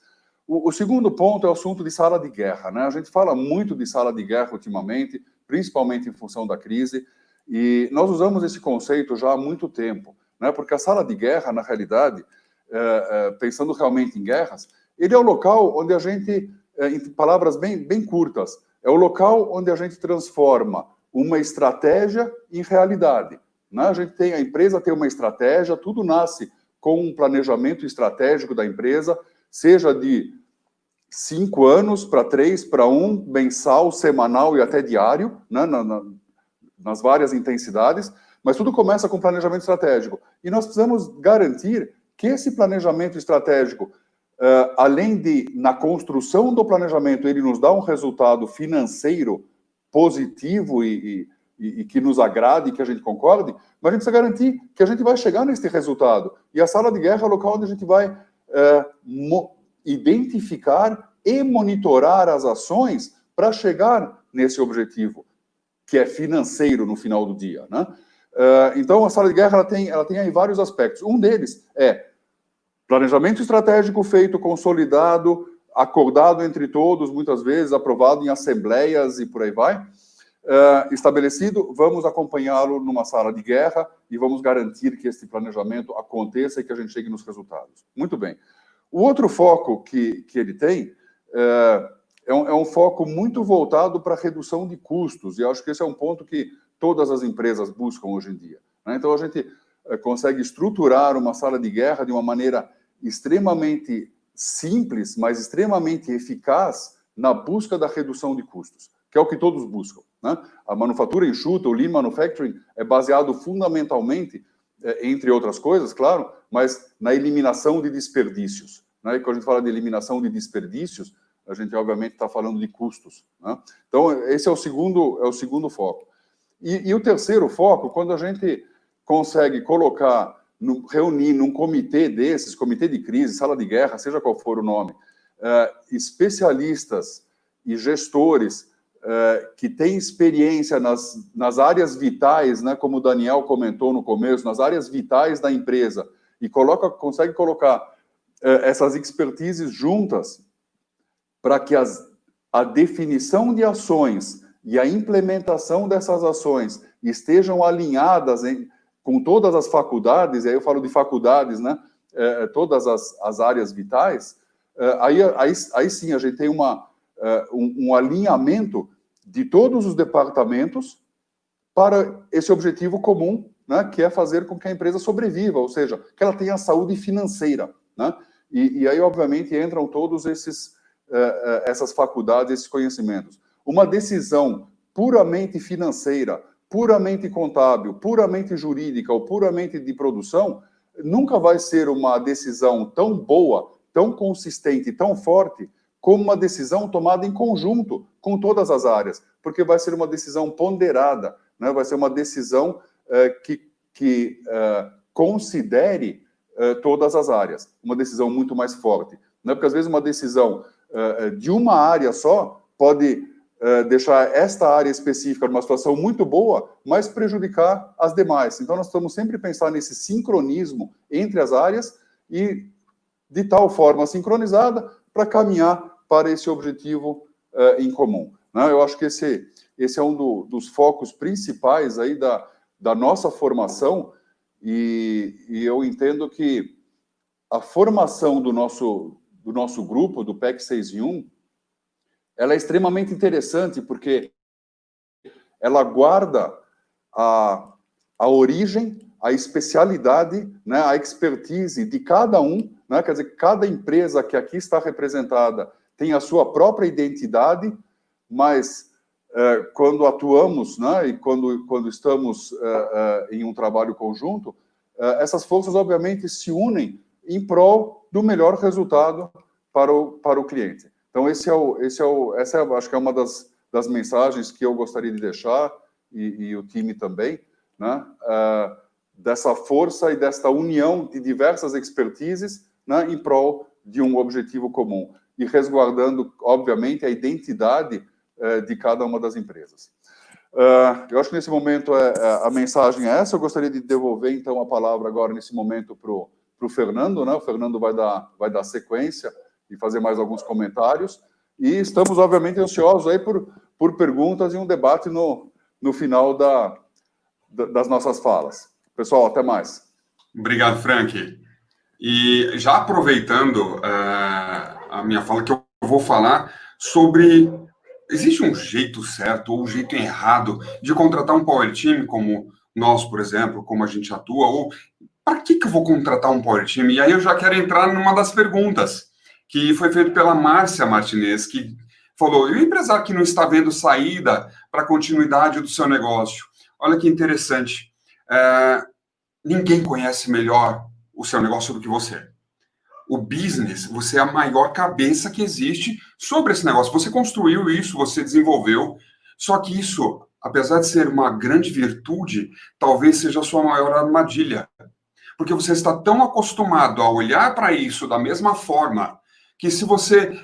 O segundo ponto é o assunto de sala de guerra, né? A gente fala muito de sala de guerra ultimamente, principalmente em função da crise, e nós usamos esse conceito já há muito tempo, né? Porque a sala de guerra, na realidade, pensando realmente em guerras, ele é o local onde a gente, em palavras bem curtas, é o local onde a gente transforma uma estratégia em realidade, né? A empresa tem uma estratégia, tudo nasce com um planejamento estratégico da empresa, seja de 5 anos para 3, para 1, mensal, semanal e até diário, né? Nas várias intensidades, mas tudo começa com planejamento estratégico. E nós precisamos garantir que esse planejamento estratégico, além de, na construção do planejamento, ele nos dá um resultado financeiro positivo e que nos agrade, que a gente concorde, mas a gente precisa garantir que a gente vai chegar nesse resultado. E a sala de guerra é o local onde a gente vai identificar e monitorar as ações para chegar nesse objetivo, que é financeiro no final do dia, né? Então, a sala de guerra ela tem aí vários aspectos. Um deles é planejamento estratégico feito, consolidado, acordado entre todos, muitas vezes aprovado em assembleias e por aí vai. Estabelecido, vamos acompanhá-lo numa sala de guerra e vamos garantir que esse planejamento aconteça e que a gente chegue nos resultados. Muito bem. O outro foco que ele tem é um foco muito voltado para a redução de custos, e eu acho que esse é um ponto que todas as empresas buscam hoje em dia, né? Então, a gente consegue estruturar uma sala de guerra de uma maneira extremamente simples, mas extremamente eficaz na busca da redução de custos, que é o que todos buscam, né? A manufatura enxuta, o Lean Manufacturing, é baseado fundamentalmente, entre outras coisas, claro, mas na eliminação de desperdícios, né? E quando a gente fala de eliminação de desperdícios, a gente, obviamente, está falando de custos, né? Então, esse é o segundo foco. E o terceiro foco, quando a gente consegue reunir num comitê desses, comitê de crise, sala de guerra, seja qual for o nome, especialistas e gestores que têm experiência nas áreas vitais, né, como o Daniel comentou no começo, nas áreas vitais da empresa, e consegue colocar essas expertises juntas para que a definição de ações e a implementação dessas ações estejam alinhadas com todas as faculdades, e aí eu falo de faculdades, né, todas as áreas vitais, aí sim a gente tem um alinhamento de todos os departamentos para esse objetivo comum, né, que é fazer com que a empresa sobreviva, ou seja, que ela tenha saúde financeira, né? E aí, obviamente, entram todos essas faculdades, esses conhecimentos. Uma decisão puramente financeira, puramente contábil, puramente jurídica ou puramente de produção, nunca vai ser uma decisão tão boa, tão consistente, tão forte, como uma decisão tomada em conjunto com todas as áreas, porque vai ser uma decisão ponderada, né? Vai ser uma decisão que considere todas as áreas, uma decisão muito mais forte, né? Porque às vezes uma decisão de uma área só pode deixar esta área específica numa situação muito boa, mas prejudicar as demais. Então, nós estamos sempre pensando nesse sincronismo entre as áreas e de tal forma sincronizada para caminhar para esse objetivo em comum, né? Eu acho que esse é um dos focos principais aí da nossa formação, e eu entendo que a formação do nosso grupo, do PEC 6 em 1, ela é extremamente interessante, porque ela guarda a origem, a especialidade, né, a expertise de cada um, né? Quer dizer, cada empresa que aqui está representada tem a sua própria identidade, mas quando atuamos, né, e quando estamos em um trabalho conjunto, essas forças, obviamente, se unem em prol do melhor resultado para o cliente. Então, essa acho que é uma das mensagens que eu gostaria de deixar, e o time também, né? Dessa força e desta união de diversas expertises, né, em prol de um objetivo comum, e resguardando, obviamente, a identidade de cada uma das empresas. Eu acho que nesse momento a mensagem é essa. Eu gostaria de devolver, então, a palavra agora, nesse momento, para o Fernando, né? O Fernando vai dar sequência e fazer mais alguns comentários. E estamos, obviamente, ansiosos aí por perguntas e um debate no final das nossas falas. Pessoal, até mais. Obrigado, Frank. E já aproveitando a minha fala, que eu vou falar sobre... Existe um jeito certo ou um jeito errado de contratar um Power Team, como nós, por exemplo, como a gente atua, ou para que eu vou contratar um Power Team? E aí eu já quero entrar numa das perguntas, que foi feita pela Márcia Martinez, que falou, e o empresário que não está vendo saída para a continuidade do seu negócio? Olha que interessante. Ninguém conhece melhor o seu negócio do que você. O business, você é a maior cabeça que existe sobre esse negócio. Você construiu isso, você desenvolveu. Só que isso, apesar de ser uma grande virtude, talvez seja a sua maior armadilha. Porque você está tão acostumado a olhar para isso da mesma forma, que se você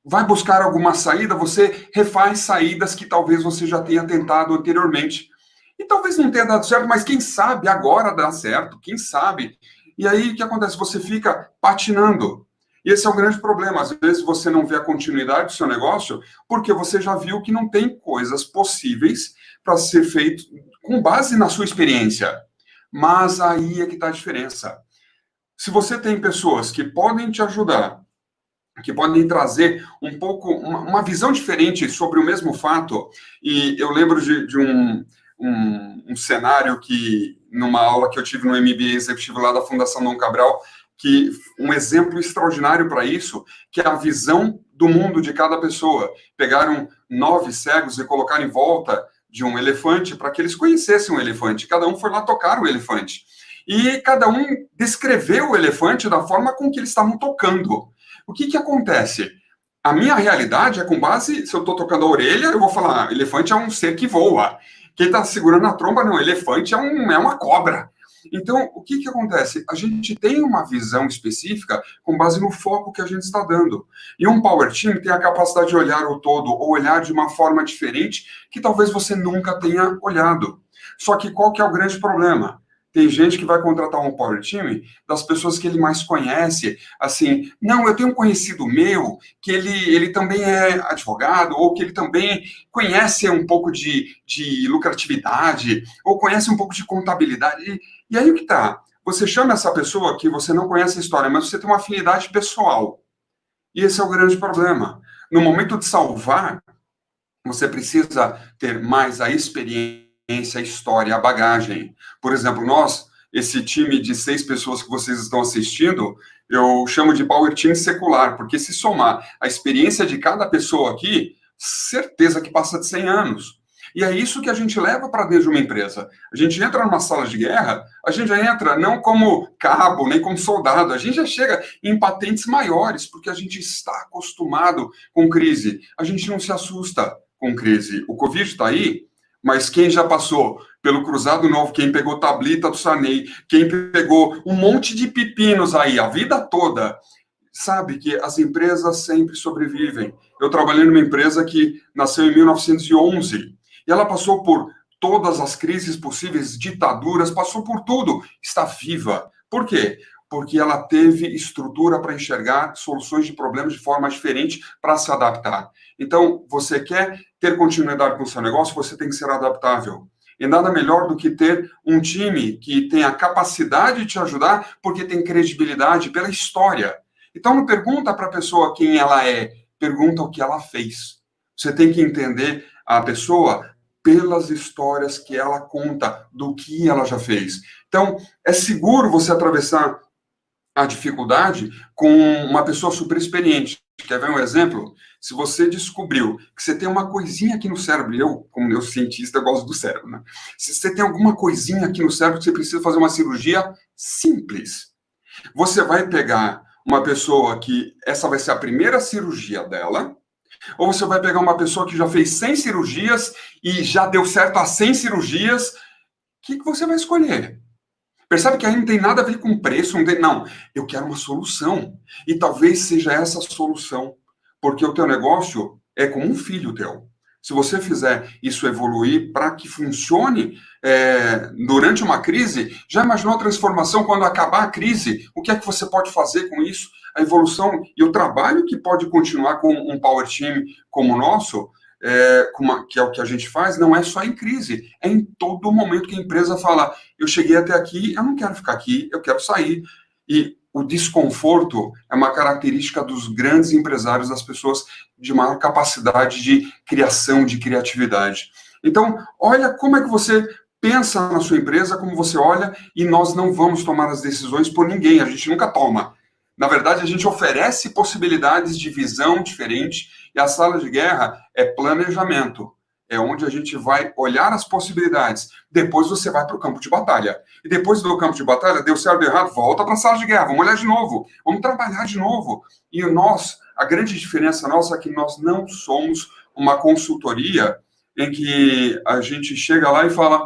vai buscar alguma saída, você refaz saídas que talvez você já tenha tentado anteriormente. E talvez não tenha dado certo, mas quem sabe agora dá certo, quem sabe. E aí o que acontece? Você fica patinando. E esse é um grande problema. Às vezes você não vê a continuidade do seu negócio porque você já viu que não tem coisas possíveis para ser feito com base na sua experiência. Mas aí é que está a diferença. Se você tem pessoas que podem te ajudar, que podem trazer um pouco, uma visão diferente sobre o mesmo fato, e eu lembro de um cenário que, numa aula que eu tive no MBA Executivo lá da Fundação Dom Cabral, que um exemplo extraordinário para isso, que é a visão do mundo de cada pessoa. Pegaram 9 cegos e colocaram em volta de um elefante para que eles conhecessem o elefante. Cada um foi lá tocar o elefante. E cada um descreveu o elefante da forma com que eles estavam tocando. O que acontece? A minha realidade é com base, se eu estou tocando a orelha, eu vou falar, elefante é um ser que voa. Quem está segurando a tromba, não, elefante é uma cobra. Então, o que acontece? A gente tem uma visão específica com base no foco que a gente está dando. E um Power Team tem a capacidade de olhar o todo, ou olhar de uma forma diferente, que talvez você nunca tenha olhado. Só que qual que é o grande problema? Tem gente que vai contratar um Power Team das pessoas que ele mais conhece, assim, não, eu tenho um conhecido meu que ele também é advogado, ou que ele também conhece um pouco de lucratividade, ou conhece um pouco de contabilidade. E aí o que tá? Você chama essa pessoa que você não conhece a história, mas você tem uma afinidade pessoal. E esse é o grande problema. No momento de salvar, você precisa ter mais a experiência, a história, a bagagem. Por exemplo, esse time de 6 pessoas que vocês estão assistindo, eu chamo de Power Team secular, porque se somar a experiência de cada pessoa aqui, certeza que passa de 100 anos. E é isso que a gente leva para dentro de uma empresa. A gente entra numa sala de guerra, a gente já entra não como cabo, nem como soldado, a gente já chega em patentes maiores, porque a gente está acostumado com crise. A gente não se assusta com crise. O Covid está aí, mas quem já passou pelo Cruzado Novo, quem pegou Tablita do Sarney, quem pegou um monte de pepinos aí, a vida toda, sabe que as empresas sempre sobrevivem. Eu trabalhei numa empresa que nasceu em 1911, e ela passou por todas as crises possíveis, ditaduras, passou por tudo, está viva. Por quê? Porque ela teve estrutura para enxergar soluções de problemas de forma diferente para se adaptar. Então, você quer ter continuidade com o seu negócio, você tem que ser adaptável. E nada melhor do que ter um time que tem a capacidade de te ajudar, porque tem credibilidade pela história. Então, não pergunta para a pessoa quem ela é, pergunta o que ela fez. Você tem que entender a pessoa pelas histórias que ela conta, do que ela já fez. Então, é seguro você atravessar a dificuldade com uma pessoa super experiente. Quer ver um exemplo? Se você descobriu que você tem uma coisinha aqui no cérebro, eu, como neurocientista, gosto do cérebro, né? Se você tem alguma coisinha aqui no cérebro que você precisa fazer uma cirurgia simples, você vai pegar uma pessoa que essa vai ser a primeira cirurgia dela, ou você vai pegar uma pessoa que já fez 100 cirurgias e já deu certo as 100 cirurgias, o que você vai escolher? Percebe que aí não tem nada a ver com preço, não, eu quero uma solução. E talvez seja essa solução, porque o teu negócio é como um filho teu. Se você fizer isso evoluir para que funcione durante uma crise, já imaginou a transformação quando acabar a crise? O que é que você pode fazer com isso? A evolução e o trabalho que pode continuar com um Power Team como o nosso, que é o que a gente faz, não é só em crise, é em todo momento que a empresa fala, eu cheguei até aqui, eu não quero ficar aqui, eu quero sair. E o desconforto é uma característica dos grandes empresários, das pessoas de maior capacidade de criação, de criatividade. Então, olha como é que você pensa na sua empresa, como você olha, e nós não vamos tomar as decisões por ninguém, a gente nunca toma. Na verdade, a gente oferece possibilidades de visão diferente, e a sala de guerra é planejamento. É onde a gente vai olhar as possibilidades. Depois você vai para o campo de batalha. E depois do campo de batalha, deu certo ou errado, volta para a sala de guerra, vamos olhar de novo, vamos trabalhar de novo. E a grande diferença nossa é que nós não somos uma consultoria em que a gente chega lá e fala,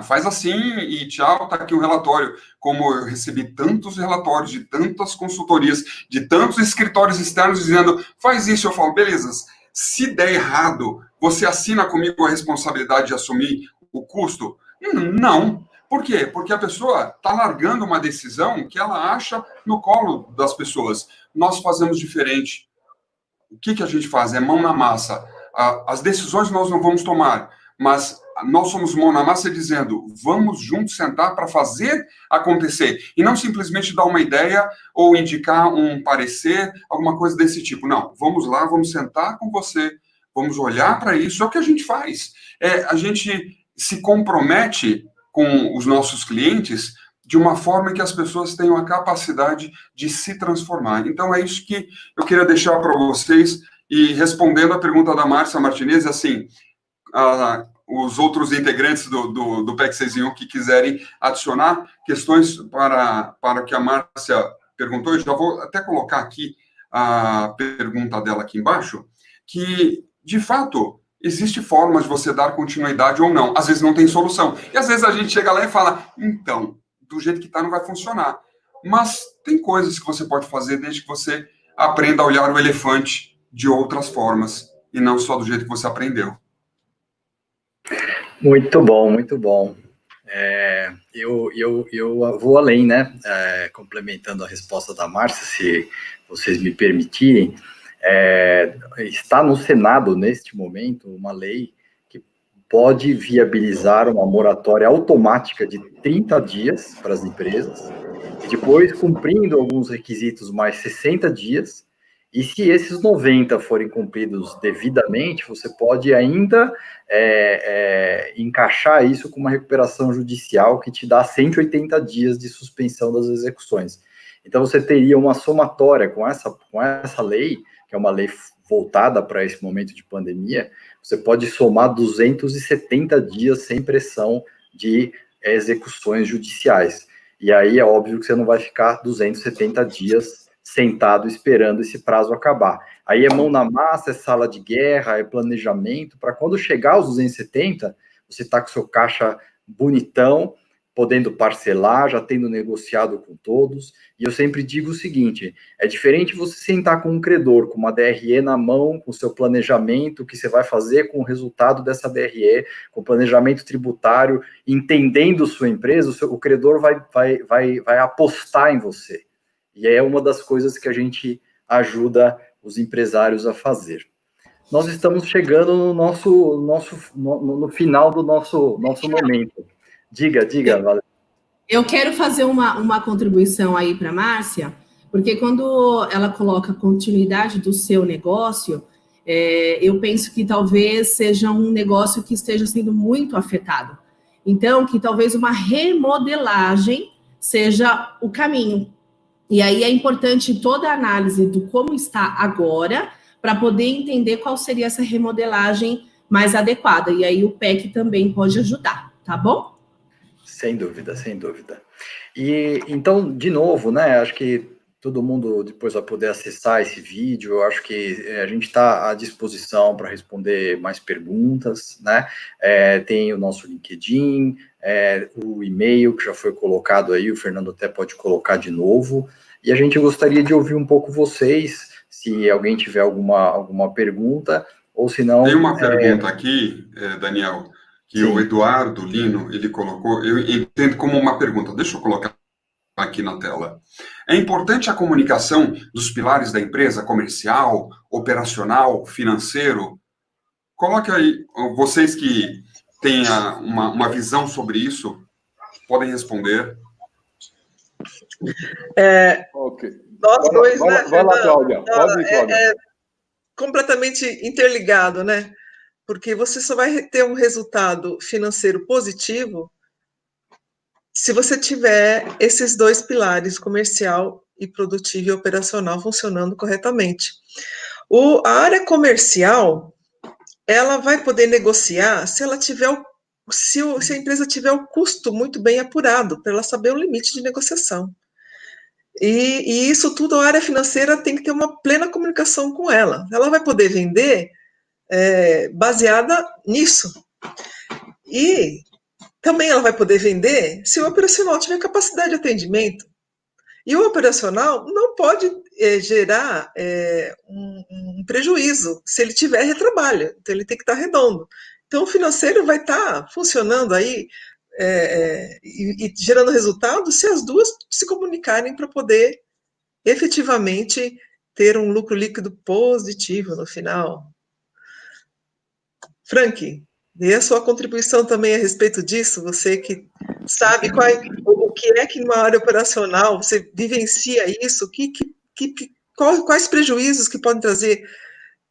faz assim e tchau, tá aqui o relatório. Como eu recebi tantos relatórios de tantas consultorias, de tantos escritórios externos dizendo, faz isso, eu falo, beleza, se der errado, você assina comigo a responsabilidade de assumir o custo? Não. Por quê? Porque a pessoa está largando uma decisão que ela acha no colo das pessoas. Nós fazemos diferente. O que a gente faz? É mão na massa. As decisões nós não vamos tomar, mas nós somos mão na massa dizendo, vamos juntos sentar para fazer acontecer. E não simplesmente dar uma ideia ou indicar um parecer, alguma coisa desse tipo. Não, vamos lá, vamos sentar com você, vamos olhar para isso. É o que a gente faz. A gente se compromete com os nossos clientes de uma forma que as pessoas tenham a capacidade de se transformar. Então, é isso que eu queria deixar para vocês. E respondendo a pergunta da Márcia Martinez, assim, os outros integrantes do PEC 6 em 1 que quiserem adicionar questões para o que a Márcia perguntou, eu já vou até colocar aqui a pergunta dela aqui embaixo, que, de fato, existe formas de você dar continuidade ou não. Às vezes não tem solução. E às vezes a gente chega lá e fala, então, do jeito que está não vai funcionar. Mas tem coisas que você pode fazer desde que você aprenda a olhar o elefante de outras formas e não só do jeito que você aprendeu. Muito bom, muito bom. Eu vou além, né? Complementando a resposta da Márcia, se vocês me permitirem, está no Senado, neste momento, uma lei que pode viabilizar uma moratória automática de 30 dias para as empresas, e depois, cumprindo alguns requisitos, mais 60 dias, e se esses 90 forem cumpridos devidamente, você pode ainda encaixar isso com uma recuperação judicial que te dá 180 dias de suspensão das execuções. Então, você teria uma somatória com essa lei, que é uma lei voltada para esse momento de pandemia, você pode somar 270 dias sem pressão de execuções judiciais. E aí é óbvio que você não vai ficar 270 dias sentado esperando esse prazo acabar. Aí é mão na massa, é sala de guerra, é planejamento, para quando chegar aos 270, você está com seu caixa bonitão, podendo parcelar, já tendo negociado com todos. E eu sempre digo o seguinte, é diferente você sentar com um credor, com uma DRE na mão, com o seu planejamento, o que você vai fazer com o resultado dessa DRE, com o planejamento tributário, entendendo sua empresa, o credor vai apostar em você. E é uma das coisas que a gente ajuda os empresários a fazer. Nós estamos chegando no final do nosso momento. Diga, Valéria. Eu quero fazer uma contribuição aí para a Márcia, porque quando ela coloca a continuidade do seu negócio, eu penso que talvez seja um negócio que esteja sendo muito afetado. Então, que talvez uma remodelagem seja o caminho. E aí é importante toda a análise do como está agora, para poder entender qual seria essa remodelagem mais adequada. E aí o PEC também pode ajudar, tá bom? Sem dúvida, sem dúvida. E então, de novo, né, acho que todo mundo depois vai poder acessar esse vídeo, eu acho que a gente está à disposição para responder mais perguntas, né, tem o nosso LinkedIn, o e-mail que já foi colocado aí, o Fernando até pode colocar de novo, e a gente gostaria de ouvir um pouco vocês, se alguém tiver alguma pergunta, ou se não... Tem uma pergunta aqui, Daniel, que Sim. o Eduardo Lino, ele colocou, eu entendo como uma pergunta, deixa eu colocar aqui na tela. É importante a comunicação dos pilares da empresa, comercial, operacional, financeiro? Coloque aí, vocês que têm uma visão sobre isso, podem responder. Ok. Nós dois, né, vai lá, Cláudia. Pode ir, Cláudia. É completamente interligado, né? Porque você só vai ter um resultado financeiro positivo se você tiver esses dois pilares, comercial e produtivo e operacional, funcionando corretamente. A área comercial, ela vai poder negociar se ela tiver se a empresa tiver o custo muito bem apurado, para ela saber o limite de negociação. E isso tudo, a área financeira tem que ter uma plena comunicação com ela. Ela vai poder vender baseada nisso. E também ela vai poder vender se o operacional tiver capacidade de atendimento. E o operacional não pode gerar um prejuízo se ele tiver retrabalho. Então, ele tem que estar redondo. Então, o financeiro vai estar funcionando aí e gerando resultado se as duas se comunicarem para poder efetivamente ter um lucro líquido positivo no final. Frank, dê a sua contribuição também a respeito disso, você que sabe o que é que numa área operacional você vivencia isso, quais prejuízos que podem trazer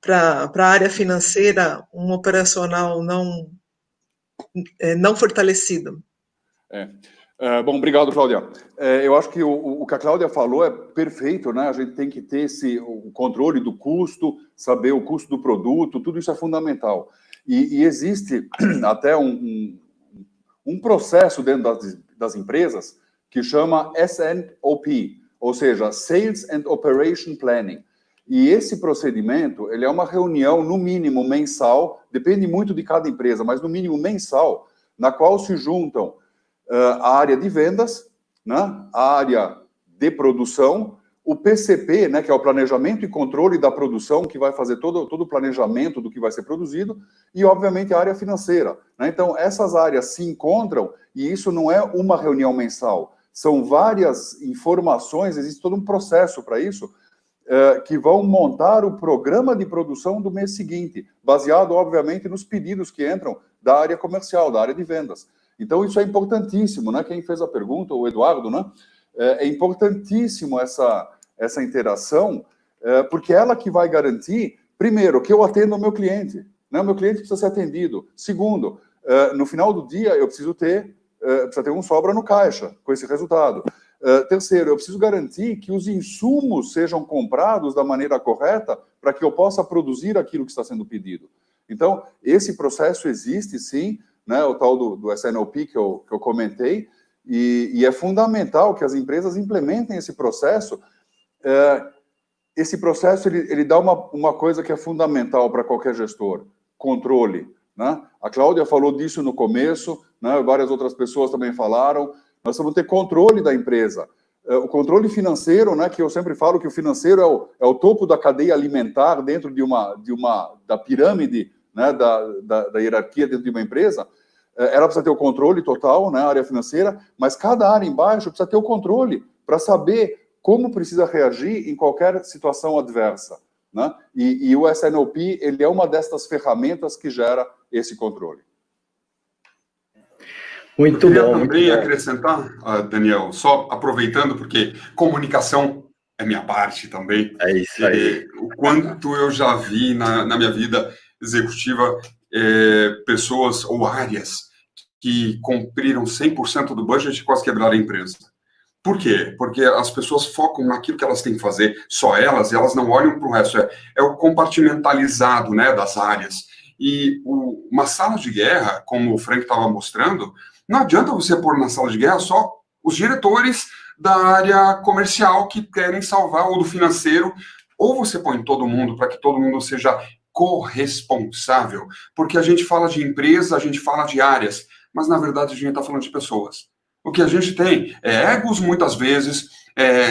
para a área financeira um operacional não fortalecido. Bom, obrigado, Cláudia. Eu acho que o que a Cláudia falou é perfeito, né? A gente tem que ter o controle do custo, saber o custo do produto, tudo isso é fundamental. E existe até um processo dentro das empresas que chama SNOP, ou seja, Sales and Operation Planning. E esse procedimento, ele é uma reunião, no mínimo, mensal, depende muito de cada empresa, mas no mínimo mensal, na qual se juntam a área de vendas, né, a área de produção, o PCP, né, que é o planejamento e controle da produção, que vai fazer todo o planejamento do que vai ser produzido, e, obviamente, a área financeira. Né? Então, essas áreas se encontram, e isso não é uma reunião mensal, são várias informações, existe todo um processo para isso, que vão montar o programa de produção do mês seguinte, baseado, obviamente, nos pedidos que entram da área comercial, da área de vendas. Então, isso é importantíssimo, né? Quem fez a pergunta, o Eduardo, né? É importantíssimo essa interação, porque ela que vai garantir, primeiro, que eu atendo o meu cliente, né? O meu cliente precisa ser atendido. Segundo, no final do dia, eu preciso ter um sobra no caixa com esse resultado. Terceiro, eu preciso garantir que os insumos sejam comprados da maneira correta para que eu possa produzir aquilo que está sendo pedido. Então, esse processo existe, sim, né, o tal do SNOP que eu comentei, e é fundamental que as empresas implementem esse processo. Esse processo, ele dá uma coisa que é fundamental para qualquer gestor, controle. Né? A Cláudia falou disso no começo, né, várias outras pessoas também falaram. Nós vamos ter controle da empresa. O controle financeiro, né, que eu sempre falo que o financeiro é o topo da cadeia alimentar dentro da pirâmide, né, da hierarquia dentro de uma empresa. Ela precisa ter o controle total, né, a área financeira, mas cada área embaixo precisa ter o controle para saber como precisa reagir em qualquer situação adversa. Né? E o SNOP, ele é uma destas ferramentas que gera esse controle. Muito bom. Eu queria também acrescentar, Daniel, só aproveitando, porque comunicação é minha parte também. É isso aí. O quanto eu já vi na minha vida executiva pessoas ou áreas que cumpriram 100% do budget e quase quebraram a empresa. Por quê? Porque as pessoas focam naquilo que elas têm que fazer, só elas, e elas não olham para o resto. É o compartimentalizado, né, das áreas. E uma sala de guerra, como o Frank estava mostrando, não adianta você pôr na sala de guerra só os diretores da área comercial que querem salvar, ou do financeiro, ou você põe todo mundo para que todo mundo seja corresponsável, porque a gente fala de empresa, a gente fala de áreas, mas na verdade a gente está falando de pessoas. O que a gente tem é egos, muitas vezes,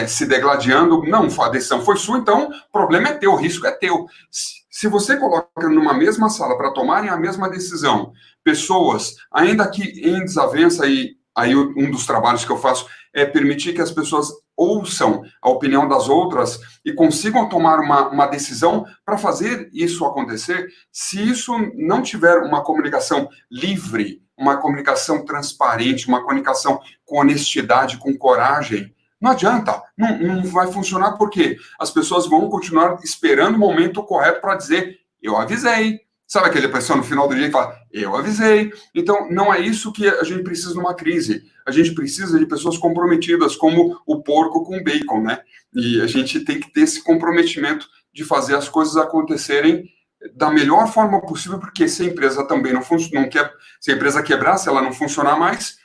se degladiando. Não, a decisão foi sua, então o problema é teu, o risco é teu. Se você coloca numa mesma sala para tomarem a mesma decisão, pessoas, ainda que em desavença, e aí um dos trabalhos que eu faço é permitir que as pessoas ouçam a opinião das outras e consigam tomar uma decisão para fazer isso acontecer. Se isso não tiver uma comunicação livre, uma comunicação transparente, uma comunicação com honestidade, com coragem, não adianta, não vai funcionar, porque as pessoas vão continuar esperando o momento correto para dizer, eu avisei. Sabe aquele pessoa no final do dia que fala, eu avisei. Então, não é isso que a gente precisa numa crise. A gente precisa de pessoas comprometidas, como o porco com bacon, né? E a gente tem que ter esse comprometimento de fazer as coisas acontecerem da melhor forma possível, porque se a empresa também se a empresa quebrar, se ela não funcionar mais,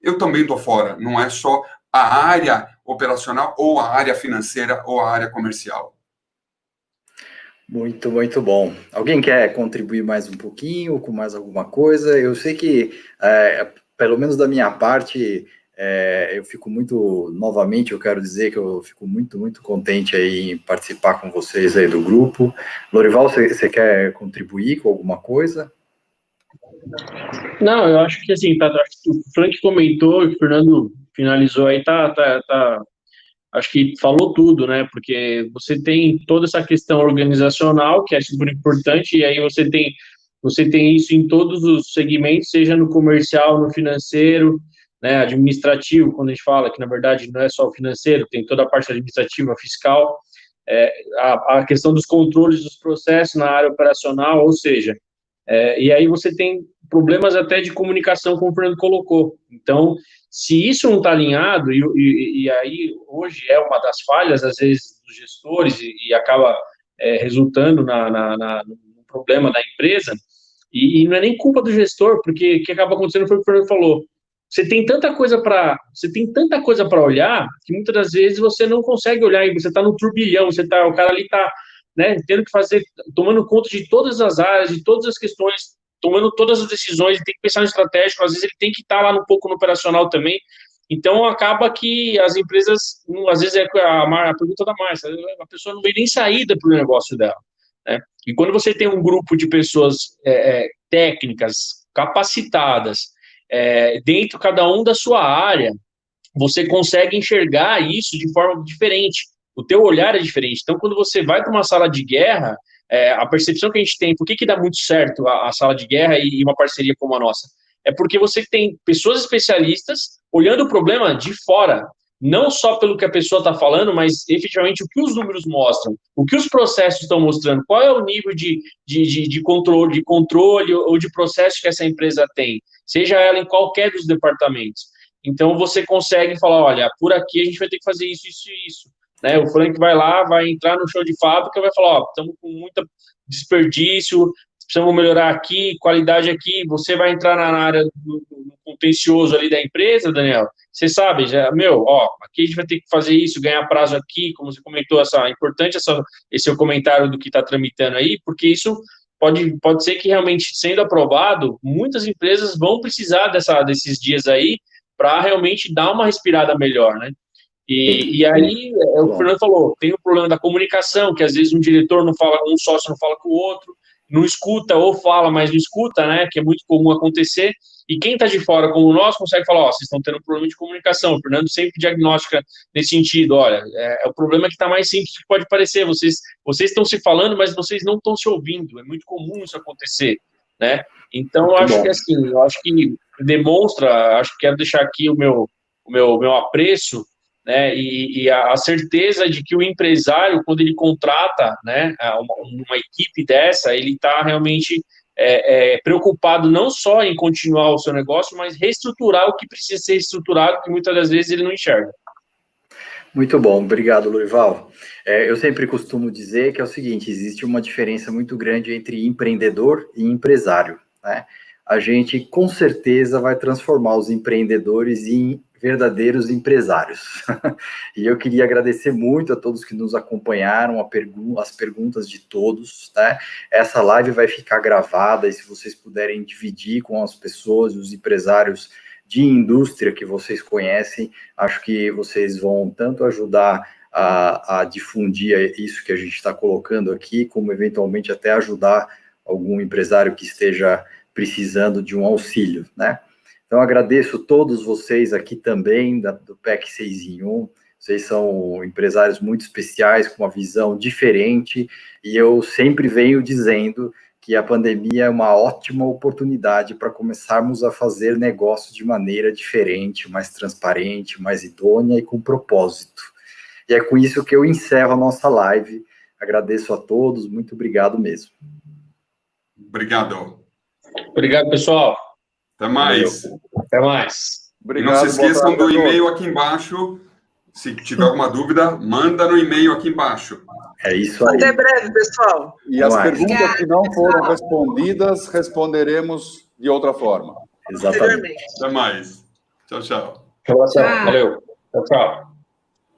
eu também estou fora. Não é só a área operacional, ou a área financeira, ou a área comercial. Muito, muito bom. Alguém quer contribuir mais um pouquinho, com mais alguma coisa? Eu sei que, pelo menos da minha parte, eu fico muito, novamente, eu quero dizer que eu fico muito, muito contente aí em participar com vocês aí do grupo. Lorival, você quer contribuir com alguma coisa? Não, eu acho que assim, acho que o Frank comentou e o Fernando finalizou aí, acho que falou tudo, né? Porque você tem toda essa questão organizacional, que é super importante, e aí você tem isso em todos os segmentos, seja no comercial, no financeiro, né, administrativo, quando a gente fala que, na verdade, não é só o financeiro, tem toda a parte administrativa, fiscal, a questão dos controles dos processos na área operacional, ou seja, e aí você tem problemas até de comunicação, como o Fernando colocou. Então, se isso não está alinhado, e aí hoje é uma das falhas, às vezes, dos gestores, e acaba resultando no problema da empresa, e não é nem culpa do gestor, porque o que acaba acontecendo foi o que o Fernando falou. Você tem tanta coisa para olhar, que muitas das vezes você não consegue olhar, e você está no turbilhão, o cara ali está, né, tendo que fazer, tomando conta de todas as áreas, de todas as questões, tomando todas as decisões, tem que pensar no estratégico, às vezes ele tem que estar lá um pouco no operacional também. Então acaba que as empresas, às vezes a pergunta da Márcia, a pessoa não vê nem saída para o negócio dela, né? E quando você tem um grupo de pessoas técnicas, capacitadas, dentro cada um da sua área, você consegue enxergar isso de forma diferente. O teu olhar é diferente. Então, quando você vai para uma sala de guerra, a percepção que a gente tem, por que dá muito certo a sala de guerra e uma parceria como a nossa? É porque você tem pessoas especialistas olhando o problema de fora, não só pelo que a pessoa está falando, mas efetivamente o que os números mostram, o que os processos estão mostrando, qual é o nível de controle ou de processo que essa empresa tem, seja ela em qualquer dos departamentos. Então, você consegue falar, olha, por aqui a gente vai ter que fazer isso, isso e isso. Né? O Frank vai lá, vai entrar no chão de fábrica, vai falar, estamos com muito desperdício, precisamos melhorar aqui, qualidade aqui. Você vai entrar na área do contencioso ali da empresa, Daniel, você sabe, aqui a gente vai ter que fazer isso, ganhar prazo aqui, como você comentou, importante esse seu comentário do que está tramitando aí, porque isso pode ser que realmente, sendo aprovado, muitas empresas vão precisar desses dias aí para realmente dar uma respirada melhor, né? E aí, o Fernando falou, tem o problema da comunicação, que às vezes um diretor não fala, um sócio não fala com o outro, não escuta ou fala, mas não escuta, né? Que é muito comum acontecer. E quem está de fora, como nós, consegue falar, vocês estão tendo um problema de comunicação. O Fernando sempre diagnostica nesse sentido, olha, o problema que está mais simples que pode parecer, vocês estão se falando, mas vocês não estão se ouvindo. É muito comum isso acontecer, né? Então, eu acho que demonstra, acho que quero deixar aqui o meu apreço, né, e a certeza de que o empresário, quando ele contrata, né, uma equipe dessa, ele está realmente preocupado não só em continuar o seu negócio, mas reestruturar o que precisa ser reestruturado, que muitas das vezes ele não enxerga. Muito bom, obrigado, Lorival. Eu sempre costumo dizer que é o seguinte, existe uma diferença muito grande entre empreendedor e empresário, né? A gente, com certeza, vai transformar os empreendedores em verdadeiros empresários. E eu queria agradecer muito a todos que nos acompanharam, as perguntas de todos, né? Essa live vai ficar gravada, e se vocês puderem dividir com as pessoas, os empresários de indústria que vocês conhecem, acho que vocês vão tanto ajudar a difundir isso que a gente está colocando aqui, como eventualmente até ajudar algum empresário que esteja precisando de um auxílio, né? Então, agradeço todos vocês aqui também, do PEC 6 em 1, vocês são empresários muito especiais, com uma visão diferente, e eu sempre venho dizendo que a pandemia é uma ótima oportunidade para começarmos a fazer negócio de maneira diferente, mais transparente, mais idônea e com propósito. E é com isso que eu encerro a nossa live. Agradeço a todos, muito obrigado mesmo. Obrigado. Obrigado, pessoal. Até mais. Até mais. Obrigado, e não se esqueçam do e-mail todos. aqui embaixo. Se tiver alguma dúvida, manda no e-mail aqui embaixo. É isso aí. Até breve, pessoal. E as perguntas que não foram respondidas, responderemos de outra forma. Exatamente. Até mais. Tchau, tchau. Valeu. Tchau, tchau.